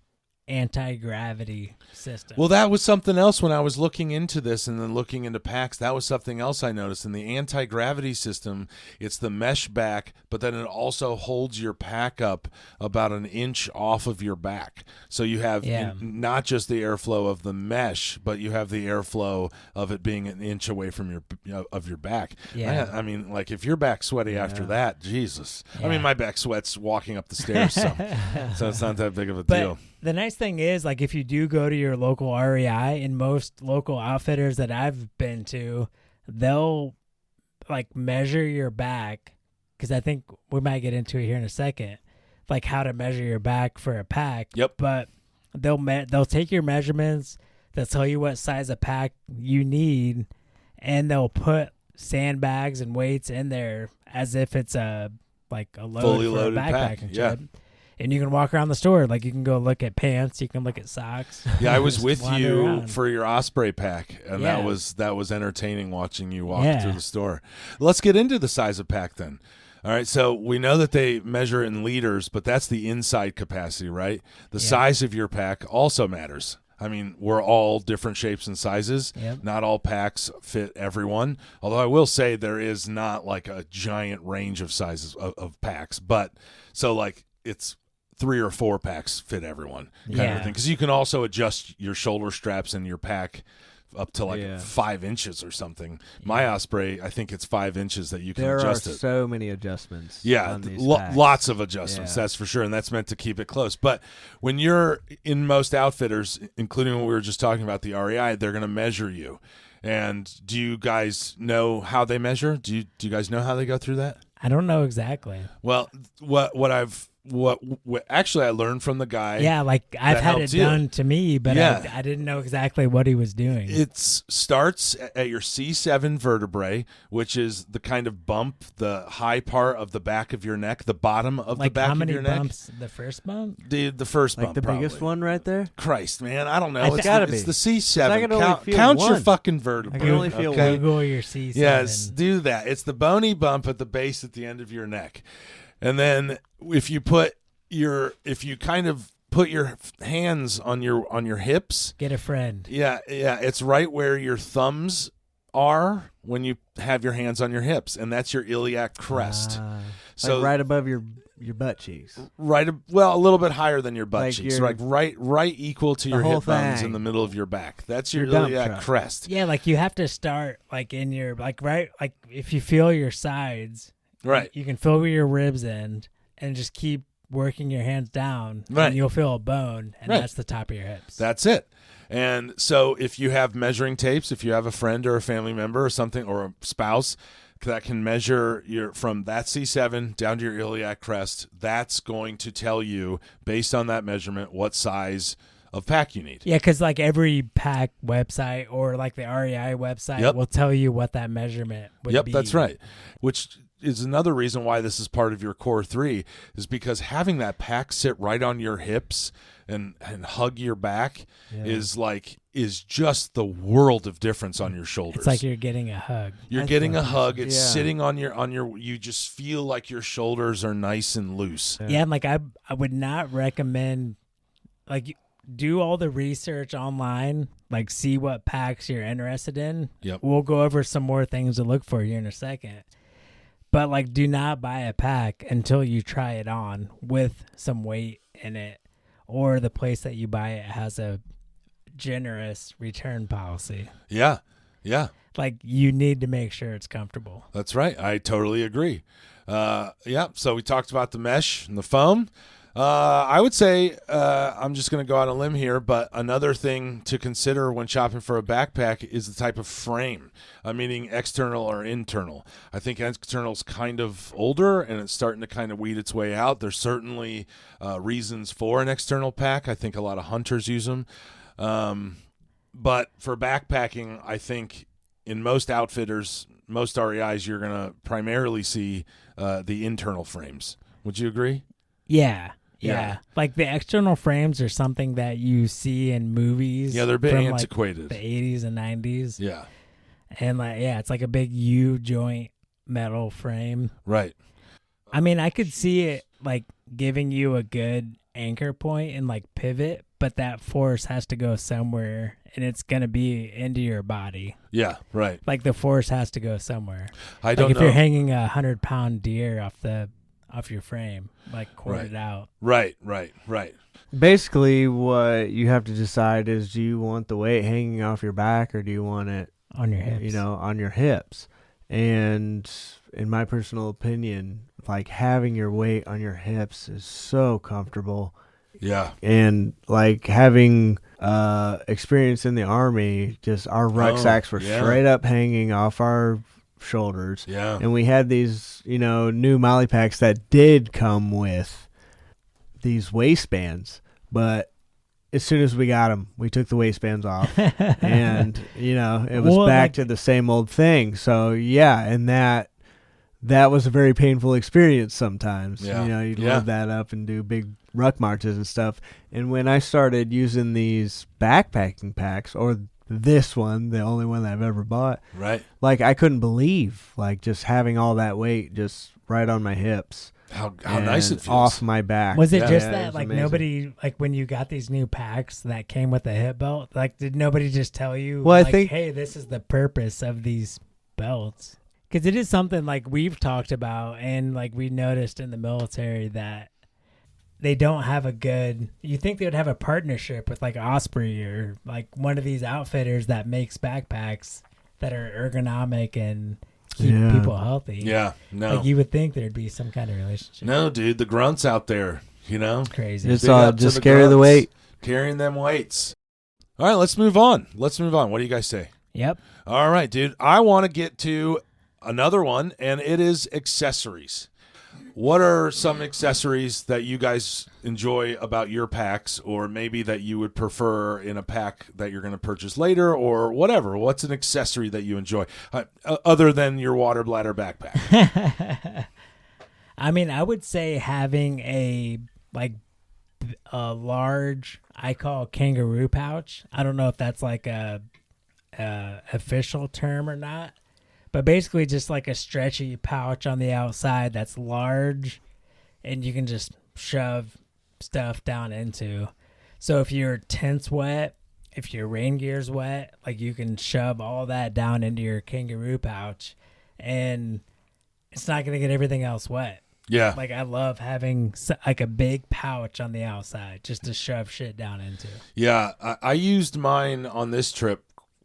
anti-gravity system. Well, that was something else when I was looking into this and then looking into packs. That was something else I noticed. In the anti-gravity system, it's the mesh back, but then it also holds your pack up about an inch off of your back. So you have not just the airflow of the mesh, but you have the airflow of it being an inch away from your back. Yeah. I mean, like if your back's sweaty after that, Jesus. I Yeah. mean, my back sweats walking up the stairs, so it's not that big of a But deal. the nice thing is, like, if you do go to your local REI, and most local outfitters that I've been to, they'll like measure your back, because I think we might get into it here in a second, like how to measure your back for a pack. Yep. But they'll take your measurements, they'll tell you what size of pack you need, and they'll put sandbags and weights in there as if it's a load Fully for loaded a backpack pack, and yeah. shit. And you can walk around the store. Like, you can go look at pants. You can look at socks. Yeah, I was Just with wander you around. for your Osprey pack, and Yeah. that was entertaining watching you walk Yeah. through the store. Let's get into the size of pack then. All right, so we know that they measure in liters, but that's the inside capacity, right? The size of your pack also matters. I mean, we're all different shapes and sizes. Yep. Not all packs fit everyone. Although I will say there is not like a giant range of sizes of packs, but so like it's 3 or 4 packs fit everyone kind of Yeah. a thing. Because you can also adjust your shoulder straps in your pack up to like Yeah. 5 inches or something. My Osprey, I think it's 5 inches that you can There are adjust it. so many adjustments. Yeah, on these lo- packs. lots of adjustments, Yeah. that's for sure, and that's meant to keep it close. But when you're in most outfitters, including what we were just talking about, the REI, they're going to measure you. And do you guys know how they measure? Do you guys know how they go through that? I don't know exactly. Well, what actually I learned from the guy. Yeah, like I've that had it helps you. done to me, but Yeah. I didn't know exactly what he was doing. It starts at your C7 vertebrae, which is the kind of bump, the high part of the back of your neck, the bottom of the like back how of many your neck. bumps? The first bump? The first Like bump, the biggest probably. one right there? Christ, man, I don't know. I It's, gotta it's be. the C7. I can only feel Count your one. fucking I vertebrae. can only feel okay? one. Google your C7. Yes, do that. It's the bony bump at the base at the end of your neck. And then if you kind of put your hands on your hips, Get a friend. yeah, it's right where your thumbs are when you have your hands on your hips, and that's your iliac crest. So like right above your butt cheeks. right, well, a little bit higher than your butt Like cheeks, your- like right equal to your whole hip bones thing. in the middle of your back. That's your Your dump iliac truck. crest. Yeah, like you have to start like in your like if you feel your sides, Right. you can feel where your ribs end and just keep working your hands down, Right. and you'll feel a bone, and Right. that's the top of your hips. That's it. And so if you have measuring tapes, if you have a friend or a family member or something, or a spouse that can measure from that C7 down to your iliac crest, that's going to tell you, based on that measurement, what size of pack you need. Yeah, because like every pack website or like the REI website Yep. will tell you what that measurement would Yep, be. that's right. Which is another reason why this is part of your core 3, is because having that pack sit right on your hips and hug your back is just the world of difference on your shoulders. It's like you're getting a hug. You're getting a hug. It's sitting on your. You just feel like your shoulders are nice and loose. Yeah, and like I would not recommend like do all the research online, like see what packs you're interested in. Yep. We'll go over some more things to look for here in a second. But like do not buy a pack until you try it on with some weight in it, or the place that you buy it has a generous return policy. Yeah. Yeah. Like you need to make sure it's comfortable. That's right. I totally agree. Yeah. So we talked about the mesh and the foam. I would say I'm just going to go out on a limb here, but another thing to consider when shopping for a backpack is the type of frame, meaning external or internal. I think external's kind of older and it's starting to kind of weed its way out. There's certainly reasons for an external pack. I think a lot of hunters use them. But for backpacking, I think in most outfitters, most REIs, you're going to primarily see the internal frames. Would you agree? Yeah. Yeah. Like the external frames are something that you see in movies. Yeah, they're a bit from antiquated. Like the 80s and 90s. Yeah. And like, yeah, it's like a big U-joint metal frame. Right. I mean, I could see it like giving you a good anchor point and like pivot, but that force has to go somewhere and it's going to be into your body. Yeah, right. Like the force has to go somewhere. I don't know. If know. you're hanging a 100-pound deer off your frame, like cord it out. Right. Basically, what you have to decide is, do you want the weight hanging off your back or do you want it On your hips. on your hips? And in my personal opinion, like having your weight on your hips is so comfortable. Yeah. And like having experience in the Army, just our rucksacks were straight up hanging off our shoulders. Yeah. And we had these, new Molly packs that did come with these waistbands, but as soon as we got them, we took the waistbands off and, it was back to the same old thing. So yeah. And that was a very painful experience sometimes. Yeah. You'd load that up and do big ruck marches and stuff. And when I started using these backpacking packs, or this one, the only one that I've ever bought, right, like I couldn't believe like just having all that weight just right on my hips. How nice it feels. Off my back. Was it just it that was like amazing. nobody, like when you got these new packs that came with a hip belt, like did nobody just tell you, Well, I like, think- hey, this is the purpose of these belts? Because it is something like we've talked about and like we noticed in the military that they don't have a good, you think they would have a partnership with like Osprey or like one of these outfitters that makes backpacks that are ergonomic and keep people healthy. Yeah. No. Like you would think there'd be some kind of relationship. No, dude, the grunts out there, Crazy. It's Big up to just the carry the grunts, weight. carrying them weights. All right, let's move on. What do you guys say? Yep. All right, dude. I want to get to another one, and it is accessories. What are some accessories that you guys enjoy about your packs, or maybe that you would prefer in a pack that you're going to purchase later, or whatever? What's an accessory that you enjoy other than your water bladder backpack? I mean, I would say having a large, I call kangaroo pouch. I don't know if that's like a official term or not, but basically just like a stretchy pouch on the outside that's large and you can just shove stuff down into. So if your tent's wet, if your rain gear's wet, like you can shove all that down into your kangaroo pouch and it's not going to get everything else wet. Yeah. Like I love having like a big pouch on the outside just to shove shit down into. Yeah, I used mine on this trip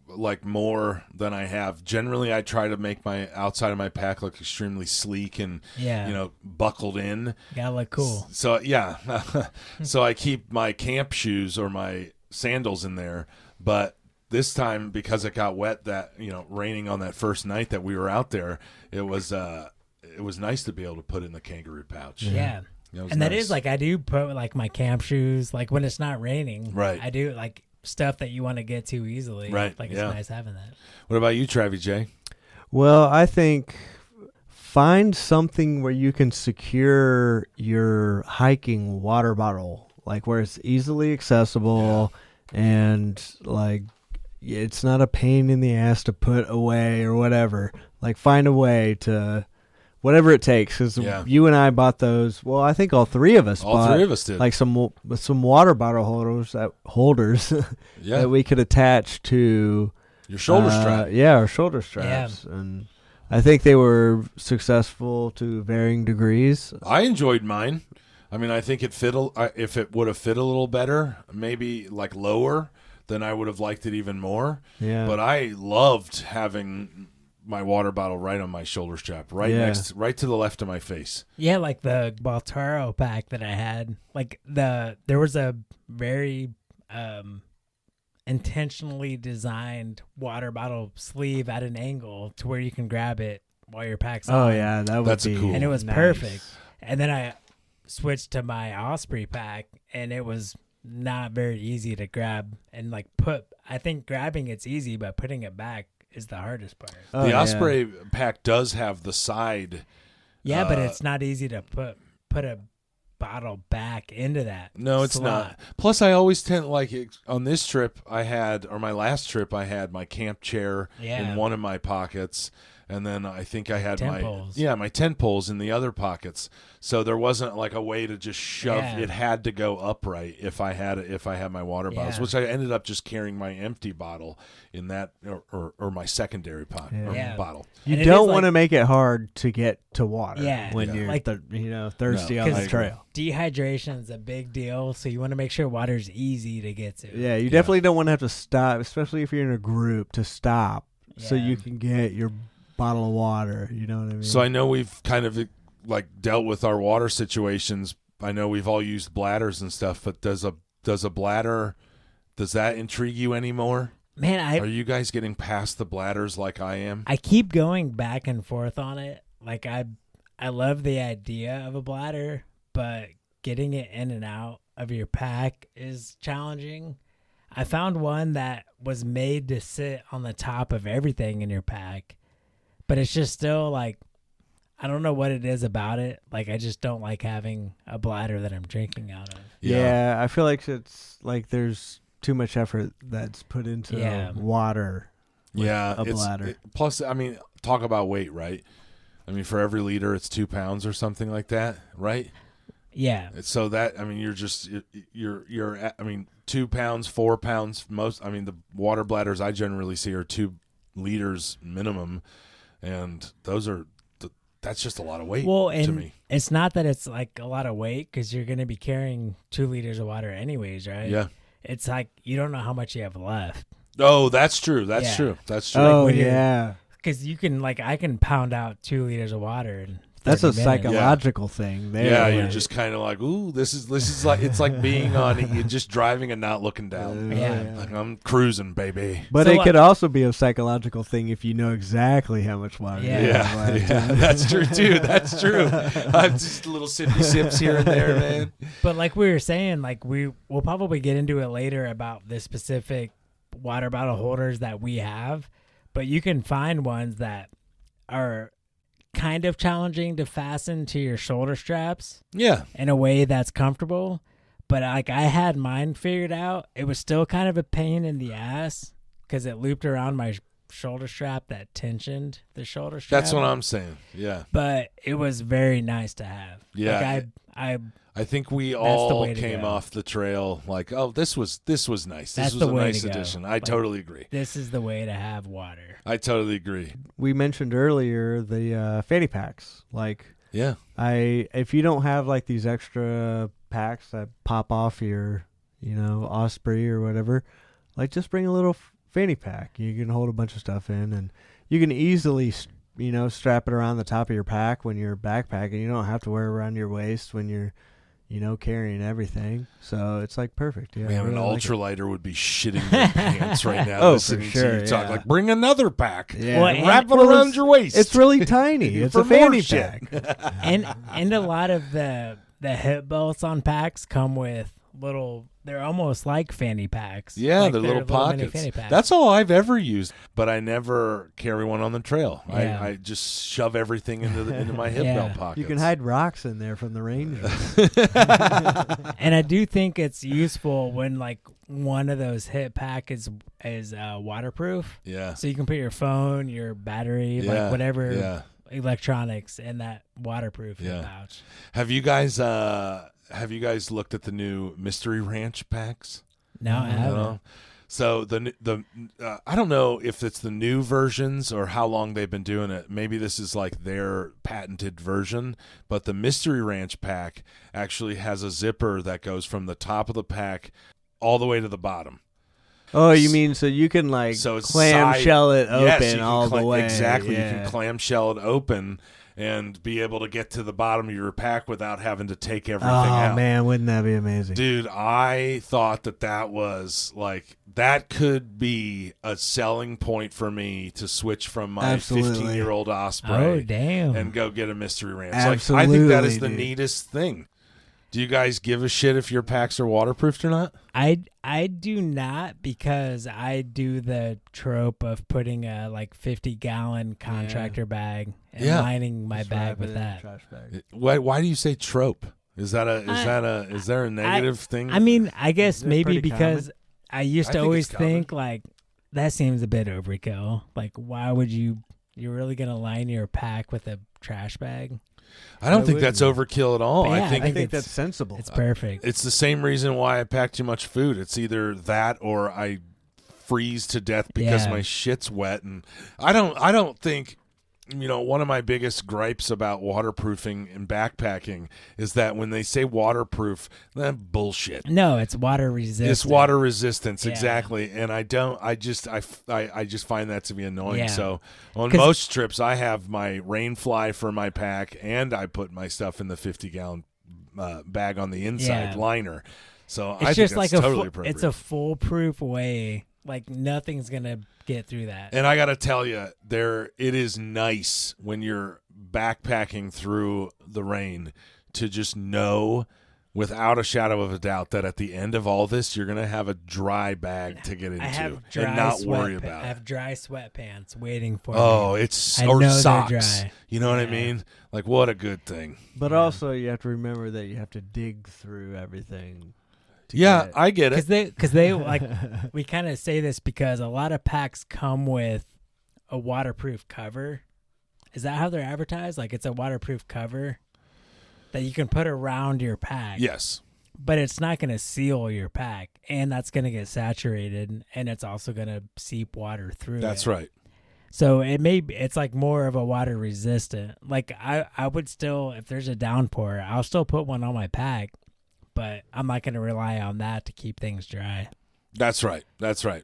like more than I have. Generally, I try to make my outside of my pack look extremely sleek and buckled in. Gotta look cool. So yeah, so I keep my camp shoes or my sandals in there. But this time, because it got wet, that raining on that first night that we were out there, it was nice to be able to put in the kangaroo pouch. Yeah. And that is like, I do put like my camp shoes, like when it's not raining. Right. I do like stuff that you want to get to easily. Right. Like it's nice having that. What about you, Travis J? Well, I think find something where you can secure your hiking water bottle, like where it's easily accessible and like it's not a pain in the ass to put away or whatever. Like find a way to whatever it takes. Because you and I bought those. Well, I think all three of us did. Like some water bottle holders that we could attach to your shoulder strap. Yeah, our shoulder straps. Yeah. And I think they were successful to varying degrees. I enjoyed mine. I mean, I think it fit. If it would have fit a little better, maybe like lower, then I would have liked it even more. Yeah. But I loved having my water bottle right on my shoulder strap, right to the left of my face. Yeah, like the Baltaro pack that I had. Like there was a very intentionally designed water bottle sleeve at an angle to where you can grab it while your pack's on. Oh yeah, that's cool. And it was nice. perfect. And then I switched to my Osprey pack, and it was not very easy to grab and like put. I think grabbing it's easy, but putting it back is the hardest part. Oh, the Osprey pack does have the side. Yeah, but it's not easy to put a bottle back into that. No, it's not. Plus, I always tend on this trip my last trip, I had my camp chair in one of my pockets, and then I think I had my tent poles in the other pockets. So there wasn't like a way to just shove. It had to go upright if I had my water bottles, which I ended up just carrying my empty bottle in that or my secondary bottle. You don't want to make it hard to get to water when you're like, thirsty on the trail. Dehydration is a big deal, so you want to make sure water's easy to get to. Yeah, you definitely don't want to have to stop, especially if you're in a group, to stop so you can get your bottle of water. You know what I mean? So I know we've kind of like dealt with our water situations. I know we've all used bladders and stuff, but does a bladder, does that intrigue you anymore? Man, are you guys getting past the bladders like I am? I keep going back and forth on it. Like I love the idea of a bladder, but getting it in and out of your pack is challenging. I found one that was made to sit on the top of everything in your pack, but it's just still like, I don't know what it is about it. Like, I just don't like having a bladder that I'm drinking out of. Yeah, I feel like it's like there's too much effort that's put into water. A bladder. Plus, I mean, talk about weight, right? I mean, for every liter, it's 2 pounds or something like that, right? Yeah. So that, I mean, you're I mean, 2 pounds, 4 pounds. I mean, the water bladders I generally see are 2 liters minimum, and that's just a lot of weight to me. It's not that it's like a lot of weight because you're going to be carrying 2 liters of water anyways, right? Yeah. It's like you don't know how much you have left. Oh, that's true. That's true. Oh, yeah. Because you can, like, I can pound out 2 liters of water in 30 That's a minutes. psychological thing. There. Yeah, you're just kind of like, ooh, this is like, it's like being you're just driving and not looking down. Like, I'm cruising, baby. But it could also be a psychological thing if you know exactly how much water. Yeah, that's true too. That's true. I'm just little sippy sips here and there, man. But like we were saying, like we'll probably get into it later about the specific water bottle holders that we have, but you can find ones that are kind of challenging to fasten to your shoulder straps. Yeah. In a way that's comfortable. But like I had mine figured out. It was still kind of a pain in the ass because it looped around my shoulder strap that tensioned the shoulder strap. That's what I'm saying. Yeah. But it was very nice to have. Yeah. Like I think we all came off the trail like, oh, this was nice. This was a nice addition. I totally agree. This is the way to have water. I totally agree. We mentioned earlier the fanny packs. Like, yeah, if you don't have like these extra packs that pop off your, Osprey or whatever, like just bring a little fanny pack. You can hold a bunch of stuff in, and you can easily, strap it around the top of your pack when you're backpacking. You don't have to wear it around your waist when you're carrying everything. So it's like perfect. Yeah, man, an ultralighter would be shitting their pants right now. Oh, for sure. To you talk like, bring another pack. Yeah. Well, wrap it around your waist. It's really tiny. It's a fanny pack. and a lot of the the hip belts on packs come with little. They're almost like fanny packs. Yeah, like they're little mini pockets. fanny packs. That's all I've ever used, but I never carry one on the trail. Yeah. I just shove everything into my hip Yeah. belt pockets. You can hide rocks in there from the Rangers. And I do think it's useful when like one of those hip pack is waterproof. Yeah. So you can put your phone, your battery, Yeah, like whatever yeah. electronics in that waterproof Yeah. pouch. Have you guys looked at the new Mystery Ranch packs? No, I haven't. No? So the I don't know if it's the new versions or how long they've been doing it. Maybe this is like their patented version, but the Mystery Ranch pack actually has a zipper that goes from the top of the pack all the way to the bottom. Oh, you mean so you can like So it's clamshell it open Yes, you can all the way? Exactly. Yeah. You can clamshell it open and be able to get to the bottom of your pack without having to take everything out. Oh man, wouldn't that be amazing? Dude, I thought that was like that could be a selling point for me to switch from my Absolutely. 15-year-old Osprey Oh, damn. and go get a Mystery Ranch. Absolutely, I think that is the dude. neatest thing. Do you guys give a shit if your packs are waterproofed or not? I do not, because I do the trope of putting a like 50-gallon contractor bag and Yeah. lining my Just bag wrap with it in a that. trash bag. Why do you say trope? Is there a negative thing? I mean, I guess They're maybe pretty because I used I to think always it's common. think like that seems a bit overkill. Like, why would you're really gonna line your pack with a trash bag? I don't I think that's wouldn't. overkill at all. But yeah, I think I think it's- that's sensible. It's perfect. it's the same reason why I pack too much food. It's either that or I freeze to death because Yeah. my shit's wet. And I don't think, one of my biggest gripes about waterproofing and backpacking is that when they say waterproof, that bullshit. No, it's water resistant. It's water resistance, Yeah. exactly, and I just find that to be annoying. Yeah. So on 'Cause- most trips, I have my rain fly for my pack, and I put my stuff in the 50-gallon bag on the inside Yeah. liner. So It's I just think that's like totally appropriate. it's a foolproof way. Like nothing's gonna get through that. And I got to tell you, it is nice when you're backpacking through the rain to just know without a shadow of a doubt that at the end of all this, you're going to have a dry bag to get into I have dry and not worry sweatpa- about I it. have dry sweatpants waiting for Oh, me. it's I or know they're socks. dry. You know what I Yeah. mean? Like, what a good thing. But Yeah. also, you have to remember that you have to dig through everything. to Yeah, get- I get it. Because they like we kind of say this because a lot of packs come with a waterproof cover. Is that how they're advertised? Like it's a waterproof cover that you can put around your pack. Yes. But it's not going to seal your pack, and that's going to get saturated, and it's also going to seep water through. That's it. right. So it's like more of a water resistant. Like I would still, if there's a downpour, I'll still put one on my pack, but I'm not going to rely on that to keep things dry. That's right. That's right.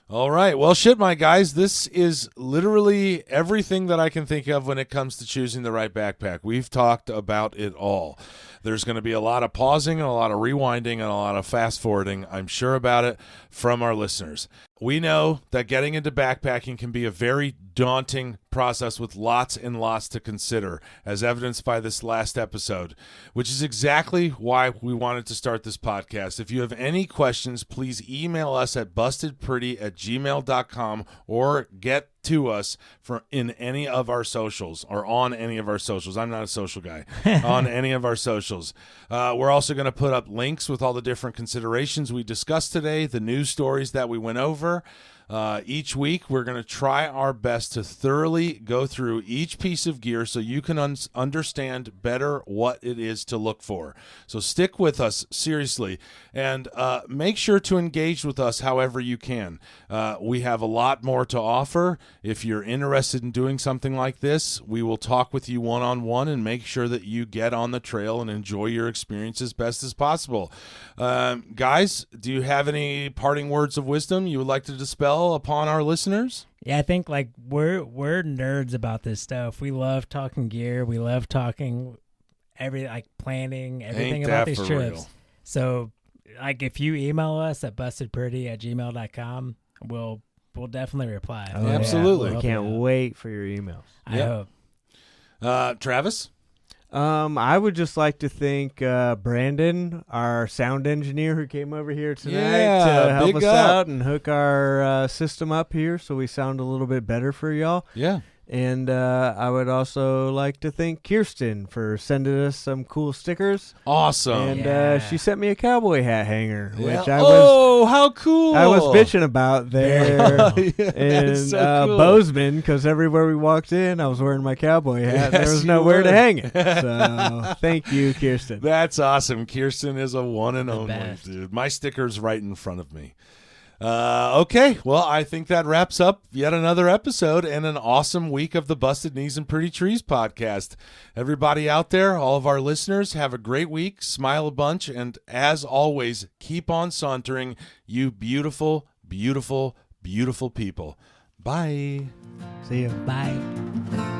All right. Well, shit, my guys, this is literally everything that I can think of when it comes to choosing the right backpack. We've talked about it all. There's going to be a lot of pausing and a lot of rewinding and a lot of fast forwarding, I'm sure about it, from our listeners. We know that getting into backpacking can be a very daunting process with lots and lots to consider, as evidenced by this last episode, which is exactly why we wanted to start this podcast. If you have any questions, please email us at bustedpretty@gmail.com or get to us in any of our socials or on any of our socials. I'm not a social guy. On any of our socials. We're also going to put up links with all the different considerations we discussed today, the news stories that we went over. Each week, we're going to try our best to thoroughly go through each piece of gear so you can understand better what it is to look for. So stick with us, seriously, and make sure to engage with us however you can. We have a lot more to offer. If you're interested in doing something like this, we will talk with you one-on-one and make sure that you get on the trail and enjoy your experience as best as possible. Guys, do you have any parting words of wisdom you would like to dispel upon our listeners? Yeah, I think like we're nerds about this stuff. We love talking gear. We love talking planning, everything Ain't about that these for trips. real? So like if you email us at bustedpretty@gmail.com, we'll definitely reply. Oh, Absolutely. I We'll can't help you out. wait for your emails. I Yep. hope. Travis? I would just like to thank Brandon, our sound engineer, who came over here tonight to help us out and hook our system up here so we sound a little bit better for y'all. Yeah. And I would also like to thank Kirsten for sending us some cool stickers. Awesome. And she sent me a cowboy hat hanger, which how cool! I was bitching about there in so cool. Bozeman, because everywhere we walked in, I was wearing my cowboy hat. And there was nowhere to hang it. So thank you, Kirsten. That's awesome. Kirsten is a one and only, best. dude. My sticker's right in front of me. Okay, well, I think that wraps up yet another episode and an awesome week of the Busted Knees and Pretty Trees podcast. Everybody out there, all of our listeners, have a great week, smile a bunch, and as always, keep on sauntering, you beautiful, beautiful, beautiful people. Bye. See you. Bye.